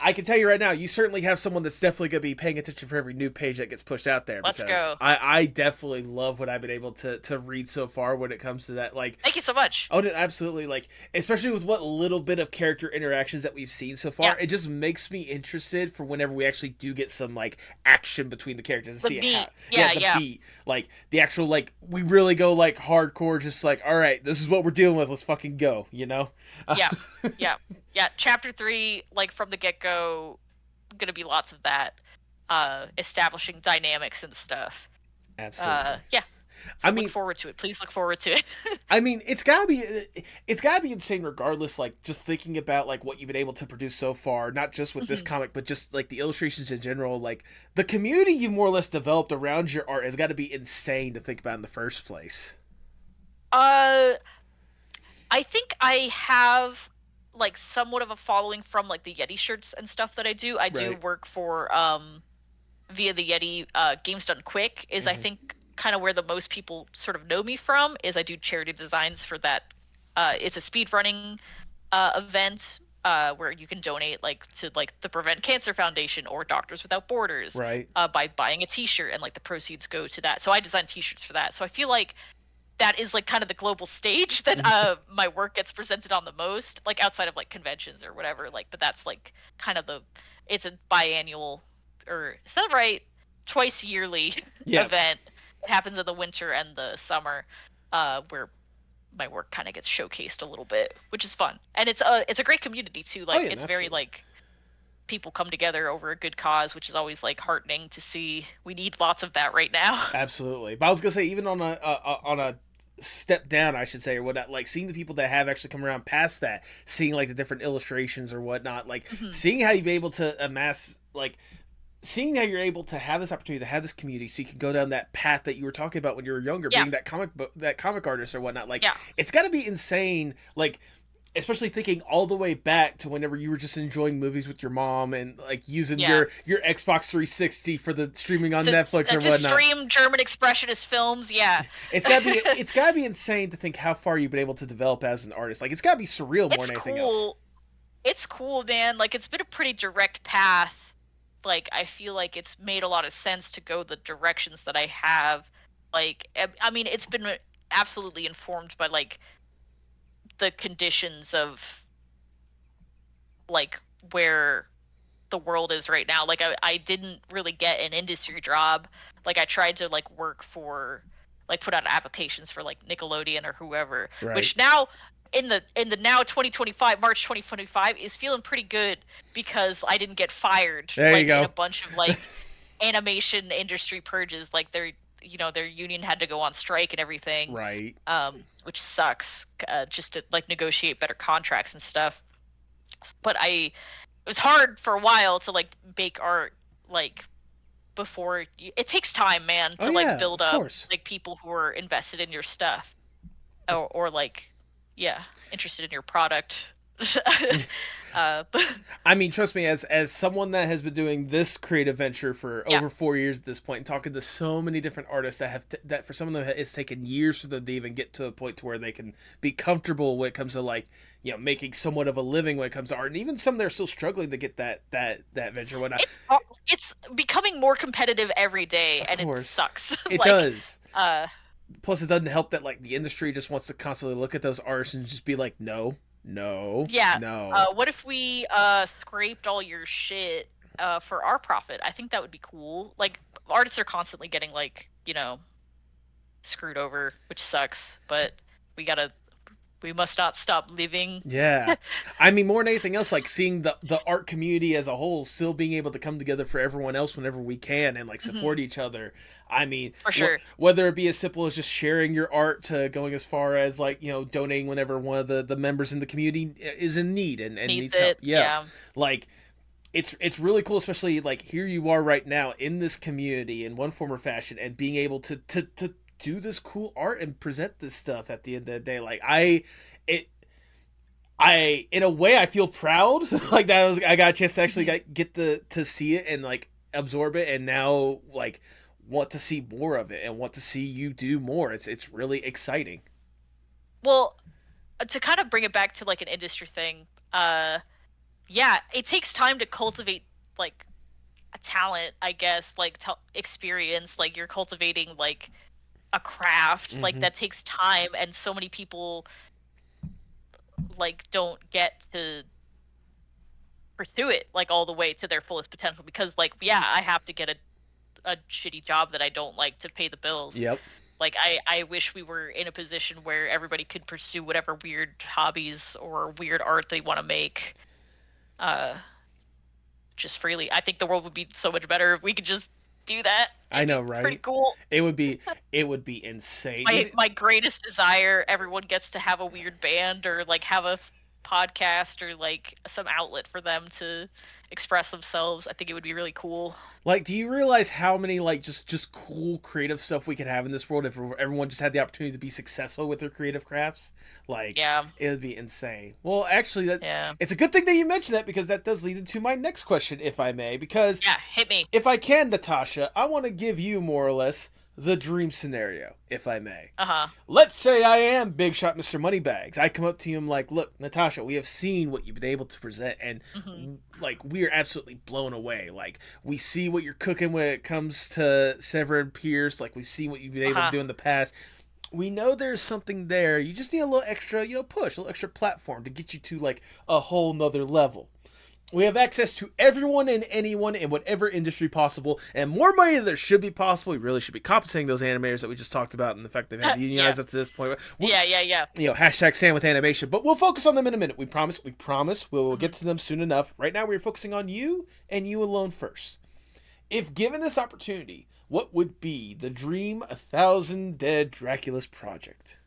I can tell you right now, you certainly have someone that's definitely going to be paying attention for every new page that gets pushed out there, let's because go. I definitely love what I've been able to read so far when it comes to that. Like, Thank you so much. oh, no, absolutely. Like, especially with what little bit of character interactions that we've seen so far, Yeah. it just makes me interested for whenever we actually do get some like action between the characters to The see beat. how, Yeah. beat, like the actual like we really go like hardcore, just like, all right, this is what we're dealing with. Let's fucking go, you know? Yeah. Yeah. Chapter 3, like from the get-go, gonna be lots of that. Establishing dynamics and stuff. Absolutely. Yeah. So I mean, look forward to it. Please look forward to it. I mean, it's gotta be insane regardless. Like, just thinking about like what you've been able to produce so far, not just with this Mhm. comic, but just like the illustrations in general. Like, the community you've more or less developed around your art has got to be insane to think about in the first place. I think I have like somewhat of a following from like the Yeti shirts and stuff that I do. I do Right. work for via the Yeti. Games Done Quick is I Mhm. think kind of where the most people sort of know me from. Is I do charity designs for that. It's a speed running event where you can donate like to like the Prevent Cancer Foundation or Doctors Without Borders Right. by buying a T-shirt, and like the proceeds go to that. So I design T-shirts for that. So I feel like that is like kind of the global stage that my work gets presented on the most, like outside of like conventions or whatever. Like, but that's like kind of it's a biannual, or is that right? Twice yearly Yeah. event. It happens in the winter and the summer, where my work kind of gets showcased a little bit, which is fun. And it's a great community too. Like, Oh, yeah, it's very absolutely. like people come together over a good cause, which is always like heartening to see. We need lots of that right now. Absolutely. But I was gonna say, even on a step down, I should say, or whatnot, like seeing the people that have actually come around past that, seeing like the different illustrations or whatnot, like Mhm. seeing how you've been able to amass, like seeing how you're able to have this opportunity to have this community, so you can go down that path that you were talking about when you were younger, Yeah. being that comic artist or whatnot. Like, Yeah. it's got to be insane. Like, especially thinking all the way back to whenever you were just enjoying movies with your mom and like using Yeah. your Xbox 360 for the streaming on to, Netflix or to whatnot. stream German expressionist films. Yeah, It's gotta be insane to think how far you've been able to develop as an artist. Like, it's gotta be surreal more it's than anything else. cool. It's cool, man. Like, it's been a pretty direct path. Like, I feel like it's made a lot of sense to go the directions that I have. Like, I mean, it's been absolutely informed by like the conditions of like where the world is right now. Like, I didn't really get an industry job. Like, I tried to like work for like put out applications for like Nickelodeon or whoever, Right. which now in the now 2025 March 2025 is feeling pretty good because I didn't get fired There you like in a go. bunch of like animation industry purges. Like, their union had to go on strike and everything, Right. which sucks, just to like negotiate better contracts and stuff. But it was hard for a while to like make art, like before it takes time, man, Oh to like yeah, build of up course. like people who are invested in your stuff, or like, yeah, interested in your product. But I mean, trust me, as someone that has been doing this creative venture for yeah. over 4 years at this point, and talking to so many different artists that that for some of them it's taken years for them to even get to a point to where they can be comfortable when it comes to like, you know, making somewhat of a living when it comes to art, and even some that are still struggling to get that venture and whatnot. It's becoming more competitive every day, Of and it course, sucks. it Like, does. uh, Plus, it doesn't help that like the industry just wants to constantly look at those artists and just be like, no, no, yeah. no. What if we scraped all your shit for our profit? I think that would be cool. Like, artists are constantly getting like, screwed over, which sucks. But we must not stop living. Yeah. I mean, more than anything else, like seeing the art community as a whole still being able to come together for everyone else whenever we can and like support Mhm, each other. I mean, for sure. whether it be as simple as just sharing your art to going as far as like, you know, donating whenever one of the members in the community is in need and Needs needs help. it. Yeah. Yeah. Like, it's really cool, especially like here you are right now in this community in one form or fashion and being able to do this cool art and present this stuff at the end of the day. Like, it in a way I feel proud like I got a chance to actually Mhm. get to see it and like absorb it, and now like want to see more of it and want to see you do more. It's really exciting. Well, to kind of bring it back to like an industry thing, yeah, it takes time to cultivate like a talent, I guess, like experience, like you're cultivating like a craft, like that takes time, and so many people like don't get to pursue it like all the way to their fullest potential because like yeah, I have to get a shitty job that I don't like to pay the bills. Yep. Like I wish we were in a position where everybody could pursue whatever weird hobbies or weird art they want to make just freely. I think the world would be so much better if we could just do that. I know, right? Pretty cool. It would be insane. My greatest desire, everyone gets to have a weird band or like have a podcast or like some outlet for them to express themselves. I think it would be really cool. Like, do you realize how many like just cool creative stuff we could have in this world if everyone just had the opportunity to be successful with their creative crafts? Like, yeah, it would be insane. Well, actually, yeah, it's a good thing that you mentioned that because that does lead into my next question, if I may. Because yeah, hit me. If I can, Natasha, I want to give you more or less the dream scenario, if I may. Let's say I am Big Shot Mr. Moneybags. I come up to you and I'm like, look, Natasha, we have seen what you've been able to present, and like we are absolutely blown away. Like we see what you're cooking when it comes to Sever Pierce. Like we've seen what you've been able to do in the past. We know there's something there. You just need a little extra, push, a little extra platform to get you to like a whole nother level. We have access to everyone and anyone in whatever industry possible, and more money than there should be possible. We really should be compensating those animators that we just talked about and the fact they've had unionized up to this point. Yeah. Hashtag stand with animation. But we'll focus on them in a minute. We promise. We'll get to them soon enough. Right now, we're focusing on you and you alone first. If given this opportunity, what would be the dream 1,000 Dead Draculas project?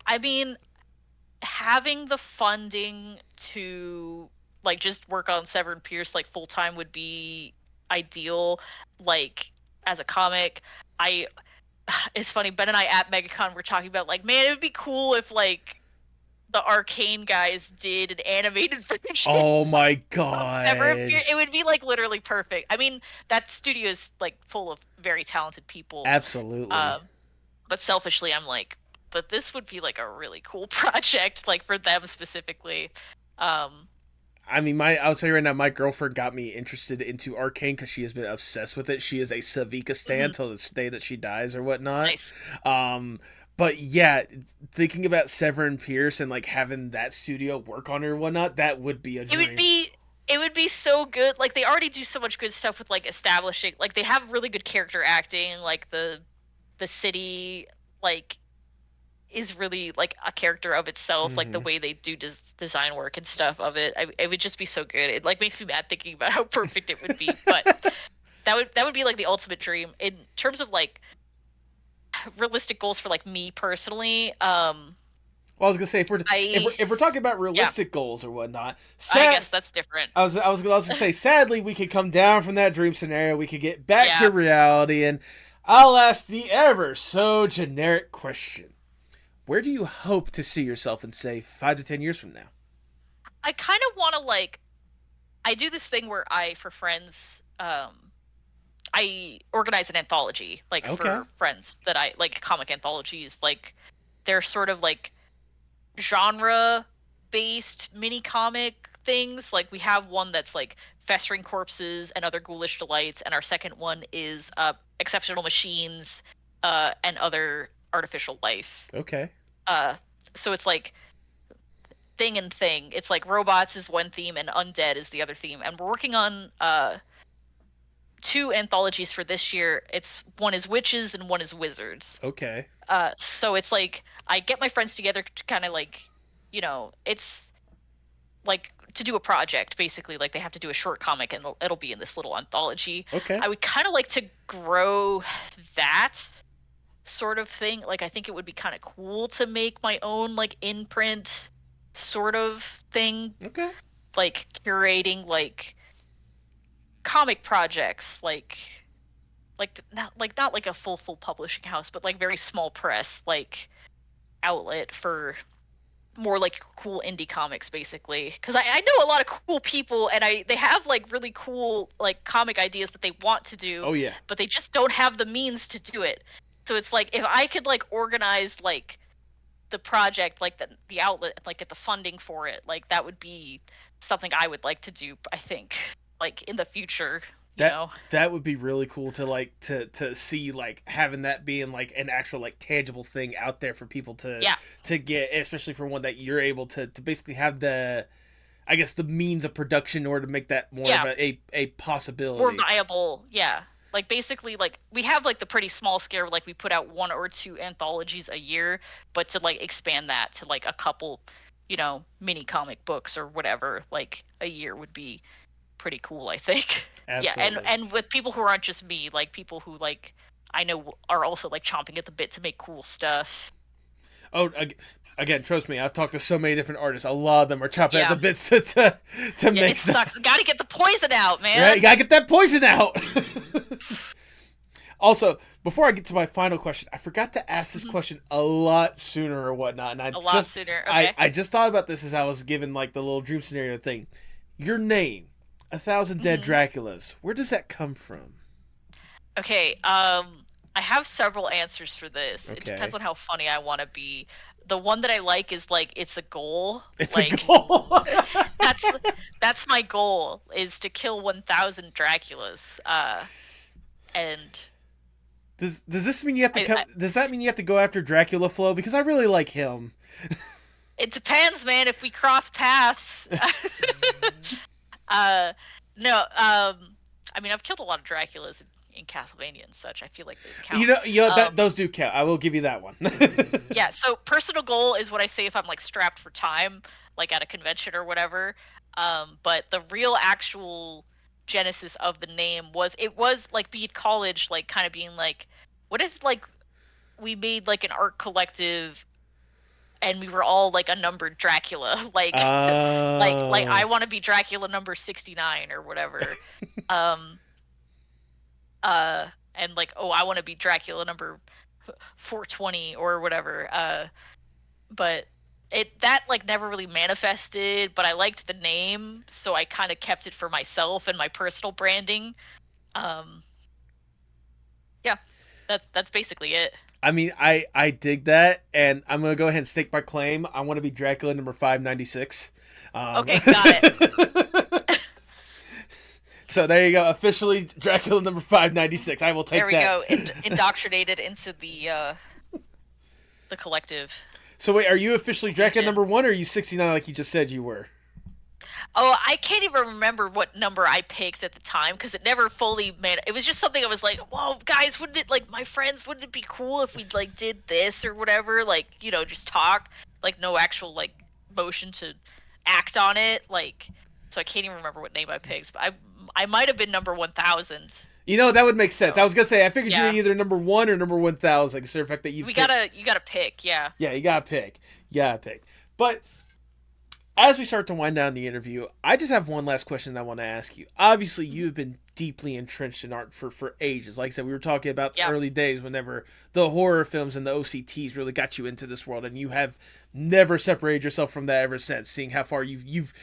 I mean, having the funding to like just work on Sever Pierce like full time would be ideal. Like as a comic, it's funny, Ben and I at MegaCon were talking about like, man, it would be cool if like the Arcane guys did an animated version. Oh my god. It would be like literally perfect. I mean, that studio is like full of very talented people. Absolutely. But selfishly I'm like, but this would be like a really cool project, like for them specifically. I mean, I'll say right now, my girlfriend got me interested into Arcane because she has been obsessed with it. She is a Savika stan till the day that she dies or whatnot. Nice. But yeah, thinking about Sever Pierce and like having that studio work on her and whatnot, that would be a dream. It would be so good. Like they already do so much good stuff with like establishing. Like they have really good character acting. Like the city like is really like a character of itself. Like the way they do design work and stuff of it, it would just be so good. It like makes me mad thinking about how perfect it would be. But that would be like the ultimate dream in terms of like realistic goals for like me personally. Well, I was gonna say if we're talking about realistic goals or whatnot, I guess that's different. I was gonna say sadly we could come down from that dream scenario. We could get back to reality, and I'll ask the ever so generic question. Where do you hope to see yourself in, say, 5 to 10 years from now? I kind of want to, like... I do this thing where for friends, I organize an anthology, like, for friends that I... Like, comic anthologies. Like, they're sort of, like, genre-based mini-comic things. Like, we have one that's, like, Festering Corpses and Other Ghoulish Delights, and our second one is Exceptional Machines and Other... Artificial Life. Okay. So it's like thing and thing. It's like robots is one theme and undead is the other theme. And we're working on 2 anthologies for this year. One is witches and one is wizards. Okay. So it's like I get my friends together to kind of like, it's like to do a project basically. Like they have to do a short comic and it'll be in this little anthology. Okay. I would kind of like to grow that sort of thing. Like I think it would be kind of cool to make my own like imprint sort of thing. Okay. Like curating like comic projects, like not like a full publishing house, but like very small press like outlet for more like cool indie comics basically, because I know a lot of cool people, and they have like really cool like comic ideas that they want to do. Oh yeah. But they just don't have the means to do it. So it's like, if I could like organize like the project, like the outlet, like get the funding for it, like that would be something I would like to do, I think, like in the future. That would be really cool to like to see, like having that being like an actual like tangible thing out there for people to get, especially for one that you're able to basically have the, I guess, the means of production in order to make that more of a possibility, more viable. Yeah, like basically, like we have like the pretty small scale, like we put out 1 or 2 anthologies a year, but to like expand that to like a couple, mini comic books or whatever, like a year would be pretty cool, I think. Absolutely. Yeah, and with people who aren't just me, like people who like I know are also like chomping at the bit to make cool stuff. Oh, again, trust me, I've talked to so many different artists. A lot of them are chopping at the bits to make stuff. Got to get the poison out, man. Right, you gotta get that poison out. Also, before I get to my final question, I forgot to ask this question a lot sooner or whatnot, and sooner. Okay. I just thought about this as I was given like the little dream scenario thing. Your name, 1,000 Dead Draculas. Where does that come from? Okay. I have several answers for this. Okay. It depends on how funny I want to be. The one that I like is like it's a goal. It's like, a goal. that's my goal, is to kill 1,000 Draculas. And does this mean you have to does that mean you have to go after Dracula Flow? Because I really like him. It depends, man. If we cross paths. No. I mean, I've killed a lot of Draculas in Castlevania and such. I feel like those count. Those do count. I will give you that one. Yeah. So personal goal is what I say if I'm like strapped for time, like at a convention or whatever. But the real actual genesis of the name was like being college, like kind of being like, what if like we made like an art collective and we were all like a numbered Dracula, like I want to be Dracula number 69 or whatever. And like, oh, I want to be Dracula number 420 or whatever. But that like never really manifested, but I liked the name, so I kind of kept it for myself and my personal branding. Yeah, that's basically it. I mean, I dig that, and I'm gonna go ahead and stake my claim. I want to be Dracula number 596. Okay, got it. So there you go, officially Dracula number 596. I will take that. There we go, indoctrinated into the collective. So wait, are you officially Dracula number 1, or are you 69 like you just said you were? Oh, I can't even remember what number I picked at the time, because it never fully made. It was just something I was like, "Whoa, guys, wouldn't it, like, my friends, wouldn't it be cool if we like did this or whatever? Like, just talk, like, no actual like motion to act on it, like." So I can't even remember what name I picked, but I might have been number 1,000. That would make sense. So, I was gonna say, I figured you were either number 1 or number 1,000. Consider the fact that you gotta pick, yeah. Yeah, you gotta pick. But as we start to wind down the interview, I just have one last question that I want to ask you. Obviously, you've been deeply entrenched in art for ages. Like I said, we were talking about the early days whenever the horror films and the OCTs really got you into this world, and you have never separated yourself from that ever since. Seeing how far you've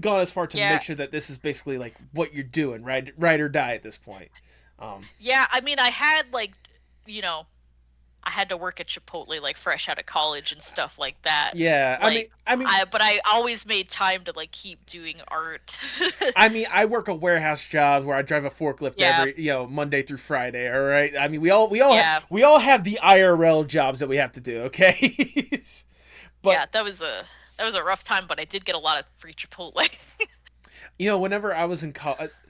gone as far to make sure that this is basically like what you're doing, right or die at this point. Yeah, I mean, I had like, I had to work at Chipotle like fresh out of college and stuff like that. Yeah, like, but I always made time to like keep doing art. I mean, I work a warehouse job where I drive a forklift every Monday through Friday. All right. I mean, we all have the IRL jobs that we have to do. Okay. But yeah, that was a rough time, but I did get a lot of free Chipotle. Whenever I was in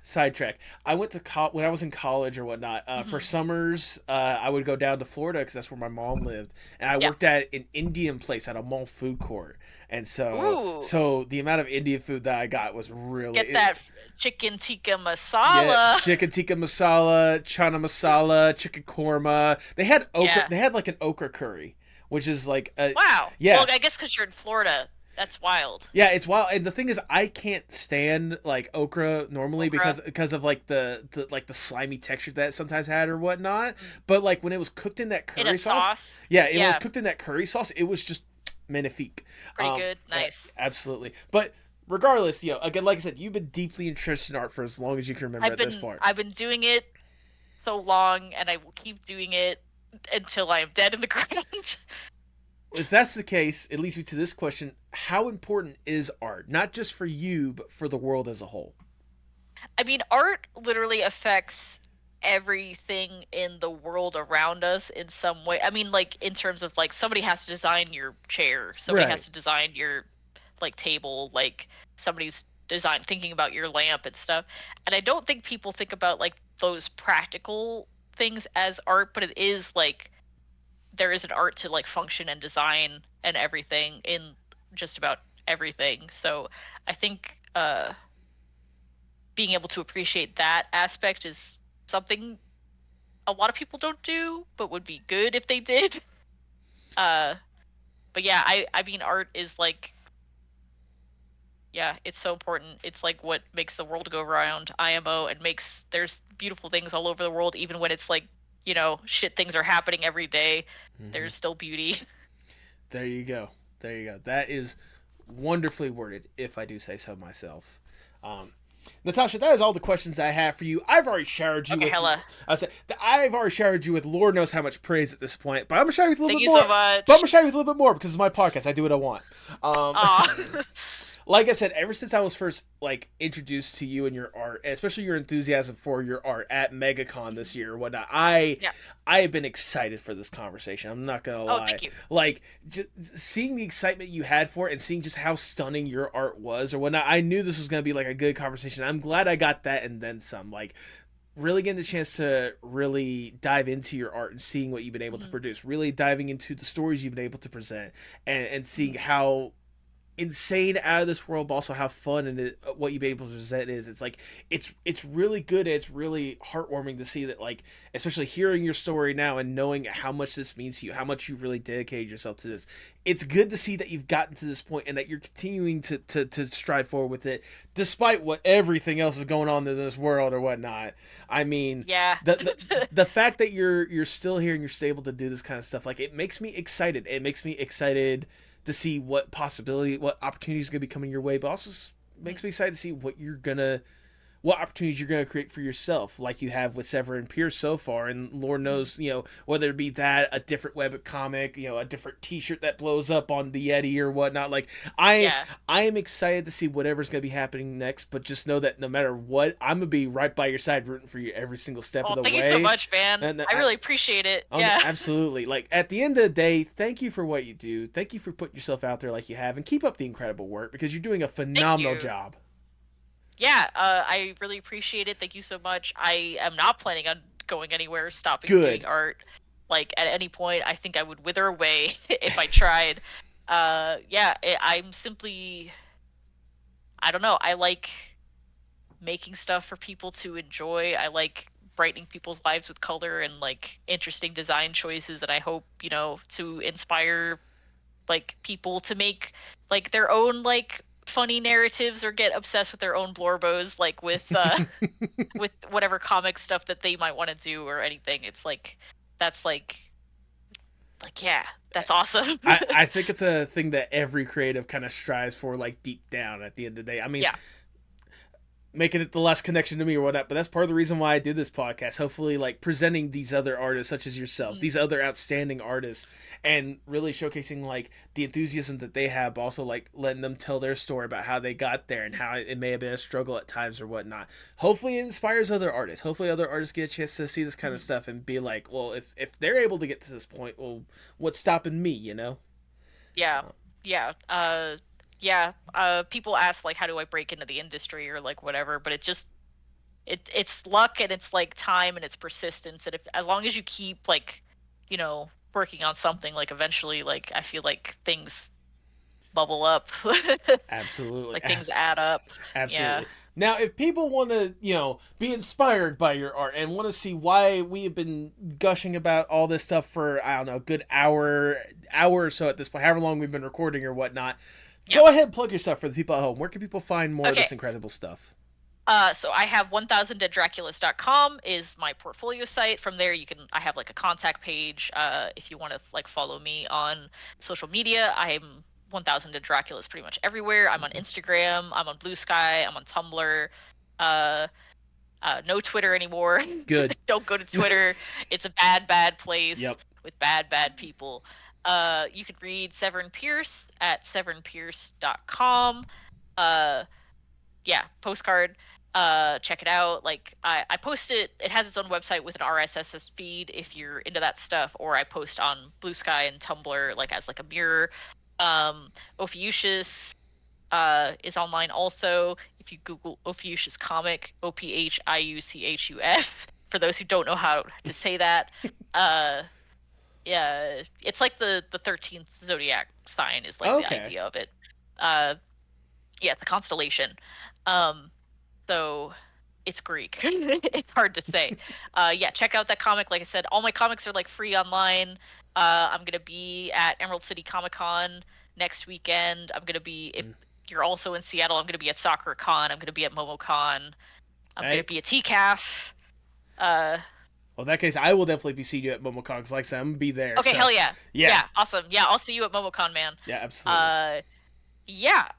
sidetrack, I went to when I was in college or whatnot. For summers, I would go down to Florida because that's where my mom lived, and I worked at an Indian place at a mall food court. And so the amount of Indian food that I got was really get that chicken tikka masala. Yeah, chicken tikka masala, chana masala, chicken korma. They had okra. Yeah. They had like an okra curry, which is like wow. Yeah. Well, I guess because you're in Florida. That's wild. Yeah, it's wild. And the thing is, I can't stand like okra normally because of like the slimy texture that it sometimes had or whatnot. But like when it was cooked in that curry sauce, was cooked in that curry sauce, it was just magnifique. Pretty good. Nice. Absolutely. But regardless, again, like I said, you've been deeply interested in art for as long as you can remember at this point. I've been doing it so long, and I will keep doing it until I am dead in the ground. If that's the case, it leads me to this question. How important is art? Not just for you, but for the world as a whole. I mean, art literally affects everything in the world around us in some way. I mean, like, in terms of, like, somebody has to design your chair. Somebody has to design your, like, table. Like, somebody's thinking about your lamp and stuff. And I don't think people think about, like, those practical things as art, but it is, like, there is an art to, like, function and design and everything in just about everything. So I think being able to appreciate that aspect is something a lot of people don't do, but would be good if they did. But yeah, I mean, art is, like, yeah, it's so important. It's like what makes the world go round, IMO, and there's beautiful things all over the world, even when it's like, shit things are happening every day. Mm-hmm. There's still beauty. There you go. That is wonderfully worded, if I do say so myself. Natasha, that is all the questions I have for you. I've already showered you I've already showered you with Lord knows how much praise at this point, but I'm gonna shower you with a little bit more. Thank you so much. But I'm gonna shower you with a little bit more because it's my podcast. I do what I want. Like I said, ever since I was first, like, introduced to you and your art, and especially your enthusiasm for your art at MegaCon this year or whatnot, I have been excited for this conversation. I'm not gonna lie. Thank you. Like, just seeing the excitement you had for it and seeing just how stunning your art was or whatnot, I knew this was gonna be, like, a good conversation. I'm glad I got that and then some. Like, really getting the chance to really dive into your art and seeing what you've been able to produce, really diving into the stories you've been able to present, and seeing how insane, out of this world, but also how fun and what you've been able to present is. It's like, it's really good, and it's really heartwarming to see that, like, especially hearing your story now and knowing how much this means to you, how much you really dedicated yourself to this. It's good to see that you've gotten to this point and that you're continuing to strive forward with it, despite what everything else is going on in this world or whatnot. I mean, yeah, the fact that you're still here and you're still able to do this kind of stuff, like, it makes me excited. It makes me excited to see what opportunities are going to be coming your way, but also makes me excited to see what opportunities you're going to create for yourself, like you have with Sever Pierce so far, and Lord knows, whether it be that, a different webcomic, a different t-shirt that blows up on the Yeti or whatnot. Like, I am excited to see whatever's going to be happening next, but just know that no matter what, I'm going to be right by your side rooting for you every single step of the way. Thank you so much, man. And I really appreciate it. Yeah. Absolutely. Like, at the end of the day, thank you for what you do. Thank you for putting yourself out there like you have, and keep up the incredible work, because you're doing a phenomenal job. Yeah, I really appreciate it. Thank you so much. I am not planning on going anywhere, stopping doing art. Like, at any point, I think I would wither away if I tried. I'm simply, I don't know, I like making stuff for people to enjoy. I like brightening people's lives with color and, like, interesting design choices, and I hope, to inspire, like, people to make, like, their own, like, funny narratives or get obsessed with their own blorbos, like, with with whatever comic stuff that they might want to do or anything. It's like, that's yeah, that's awesome. I think it's a thing that every creative kind of strives for, like, deep down at the end of the day. I mean, making it the last connection to me or whatnot, but that's part of the reason why I do this podcast. Hopefully, like, presenting these other artists such as yourselves, these other outstanding artists, and really showcasing, like, the enthusiasm that they have, but also, like, letting them tell their story about how they got there and how it may have been a struggle at times or whatnot. Hopefully it inspires other artists. Hopefully other artists get a chance to see this kind of stuff and be like, well, if they're able to get to this point, well, what's stopping me, people ask, like, how do I break into the industry or, like, whatever, but it's luck, and it's, like, time, and it's persistence, and as long as you keep, like, working on something, like, eventually, like, I feel like things bubble up. Absolutely. Like, things add up. Absolutely. Yeah. Now, if people want to, be inspired by your art and want to see why we have been gushing about all this stuff for, I don't know, a good hour or so at this point, however long we've been recording or whatnot, go ahead and plug yourself for the people at home. Where can people find more of this incredible stuff? So I have 1000deaddraculas.com is my portfolio site. From there, I have like a contact page. If you want to like follow me on social media, I'm 1000 Dead Draculas pretty much everywhere. I'm on Instagram. I'm on Blue Sky. I'm on Tumblr. Uh, no Twitter anymore. Good. Don't go to Twitter. It's a bad place Yep. with bad people. You can read Sever Pierce at severnpierce.com. Yeah, postcard. Check it out. Like I post it. It has its own website with an RSS feed if you're into that stuff, or I post on Blue Sky and Tumblr like as like a mirror. Ophiuchus is online also. If you Google Ophiuchus comic, Ophiuchus, for those who don't know how to say that. Yeah, it's like the 13th zodiac sign is like the idea of it. Yeah, it's a constellation. So it's Greek. It's hard to say. Yeah, check out that comic. Like I said, all my comics are like free online. I'm gonna be at Emerald City Comic Con next weekend. I'm gonna be, if you're also in Seattle, I'm gonna be at Sakura Con. I'm gonna be at MomoCon. I'm gonna be at TCAF. Well, in that case, I will definitely be seeing you at MomoCon, because like I said, I'm gonna be there. Okay, so. hell yeah. Yeah, awesome. Yeah, I'll see you at MomoCon, man. Yeah, absolutely. Yeah,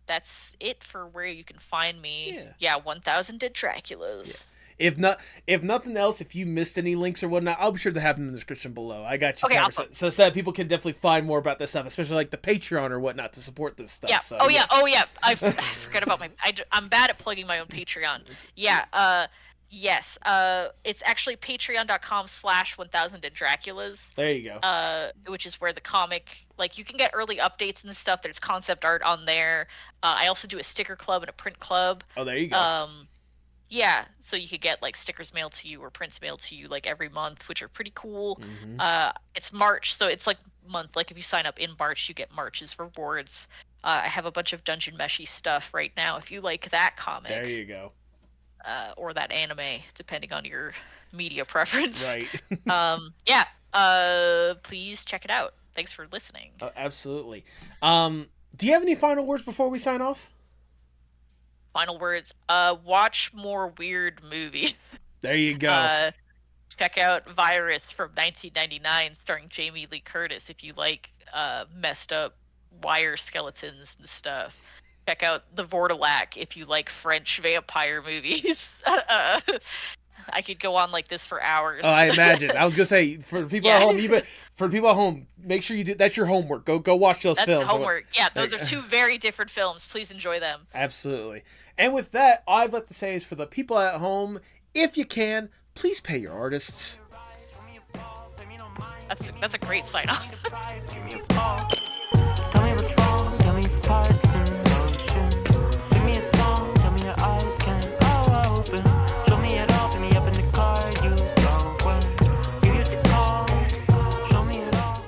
that's it for where you can find me. Yeah, 1000 Dead Draculas. Yeah. If nothing else, if you missed any links or whatnot, I'll be sure to have them in the description below. I got you covered. Awesome. So that people can definitely find more about this stuff, especially like the Patreon or whatnot to support this stuff. Yeah. So, oh yeah. I forgot about I'm bad at plugging my own Patreon. Yeah. Yes. It's actually patreon.com/1000 Dead Draculas. There you go. Which is where the comic, like, you can get early updates and stuff. There's concept art on there. I also do a sticker club and a print club. Oh, there you go. Yeah, so you could get like stickers mailed to you or prints mailed to you like every month, which are pretty cool. It's March, so it's like month. Like if you sign up in March, you get March's rewards. I have a bunch of Dungeon Meshy stuff right now. If you like that comic, there you go. Or that anime, depending on your media preference. Right. Yeah. Please check it out. Thanks for listening. Absolutely. Do you have any final words before we sign off? Final words. Watch more weird movies. There you go. Check out Virus from 1999, starring Jamie Lee Curtis. If you like messed up wire skeletons and stuff. Check out The Vortilac if you like French vampire movies. I could go on like this for hours. Oh, I imagine. I was gonna say, for people at home, make sure you do. That's your homework. Go watch those films. That's homework. Yeah, those are two very different films. Please enjoy them. Absolutely. And with that, all I'd like to say is, for the people at home, if you can, please pay your artists. That's a great sign off. Tell me what's wrong. Tell me sparks in motion. Sing me a song. Tell me your eyes can all open. Show me it all. Put me up in the car. You go when you used to call. Show me it all.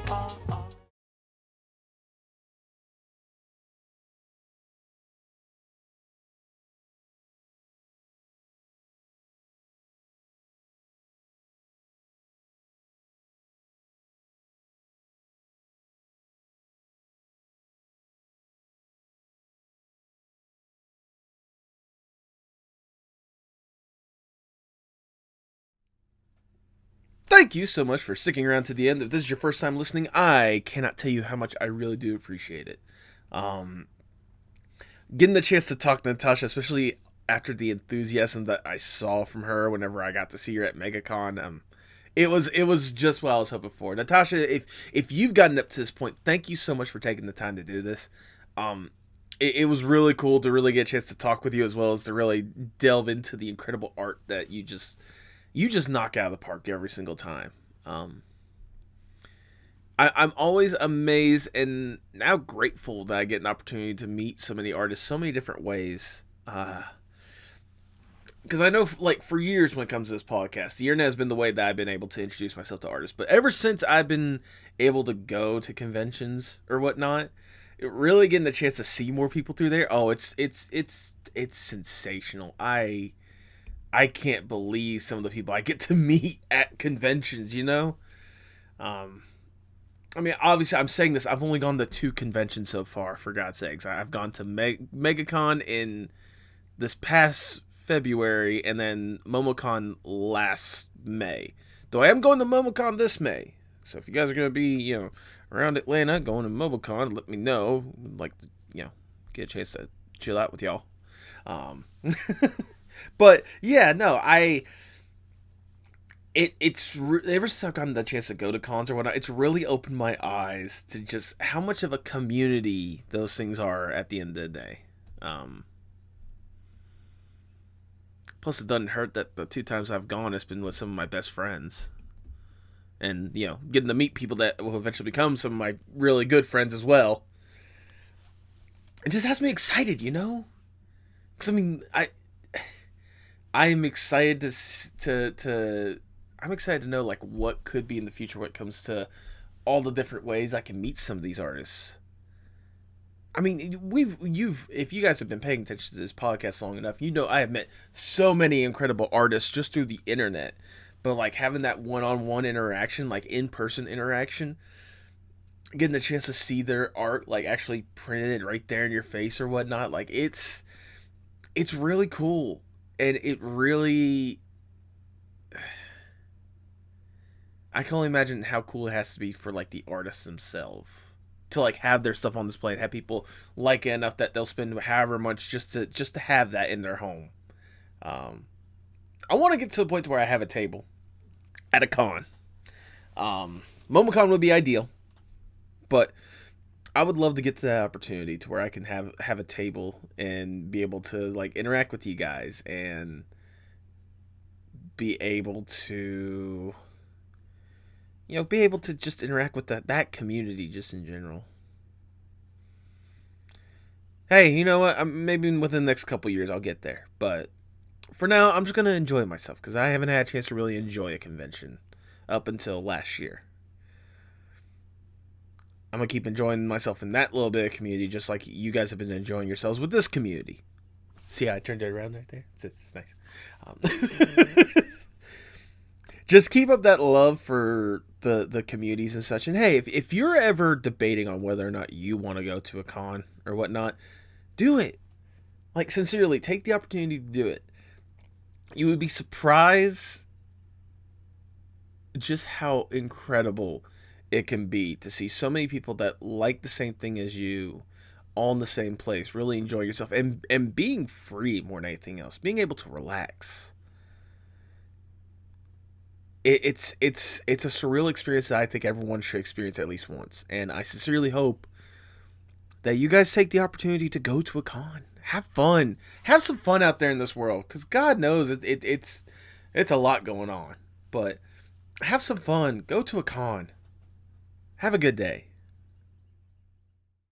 Thank you so much for sticking around to the end. If this is your first time listening, I cannot tell you how much I really do appreciate it. Getting the chance to talk to Natasha, especially after the enthusiasm that I saw from her whenever I got to see her at MegaCon, it was just what I was hoping for. Natasha, if you've gotten up to this point, thank you so much for taking the time to do this. It was really cool to really get a chance to talk with you, as well as to really delve into the incredible art that you just knock out of the park every single time. I'm always amazed and now grateful that I get an opportunity to meet so many artists so many different ways. Because I know, like, for years when it comes to this podcast, the internet has been the way that I've been able to introduce myself to artists. But ever since I've been able to go to conventions or whatnot, really getting the chance to see more people through there, it's sensational. I can't believe some of the people I get to meet at conventions, you know? I mean, obviously, I'm saying this, I've only gone to 2 conventions so far, for God's sakes. I've gone to MegaCon in this past February, and then MomoCon last May. Though I am going to MomoCon this May. So if you guys are going to be, around Atlanta going to MomoCon, let me know. I'd like to, get a chance to chill out with y'all. But yeah, no, ever since I've gotten the chance to go to cons or whatnot, it's really opened my eyes to just how much of a community those things are at the end of the day. Plus, it doesn't hurt that the 2 times I've gone, it's been with some of my best friends. And, getting to meet people that will eventually become some of my really good friends as well. It just has me excited, Because, I am excited I'm excited to know, like, what could be in the future when it comes to all the different ways I can meet some of these artists. I mean, if you guys have been paying attention to this podcast long enough, I have met so many incredible artists just through the internet. But, like, having that one-on-one interaction, like, in-person interaction, getting the chance to see their art, like, actually printed right there in your face or whatnot, like, it's really cool. And it really... I can only imagine how cool it has to be for, like, the artists themselves to, like, have their stuff on display and have people like it enough that they'll spend however much just to have that in their home. I want to get to the point where I have a table at a con. MomoCon would be ideal, but I would love to get to that opportunity to where I can have a table and be able to, like, interact with you guys and be able to... be able to just interact with that community just in general. Hey, you know what? Maybe within the next couple years I'll get there. But for now, I'm just going to enjoy myself because I haven't had a chance to really enjoy a convention up until last year. I'm going to keep enjoying myself in that little bit of community just like you guys have been enjoying yourselves with this community. See how I turned it around right there? It's nice. Just keep up that love for the communities and such. And hey, if you're ever debating on whether or not you want to go to a con or whatnot, do it. Like, sincerely, take the opportunity to do it. You would be surprised just how incredible it can be to see so many people that like the same thing as you, all in the same place, really enjoy yourself, and being free more than anything else, being able to relax. It's a surreal experience that I think everyone should experience at least once. And I sincerely hope that you guys take the opportunity to go to a con. Have fun. Have some fun out there in this world. Because God knows it's a lot going on. But have some fun. Go to a con. Have a good day.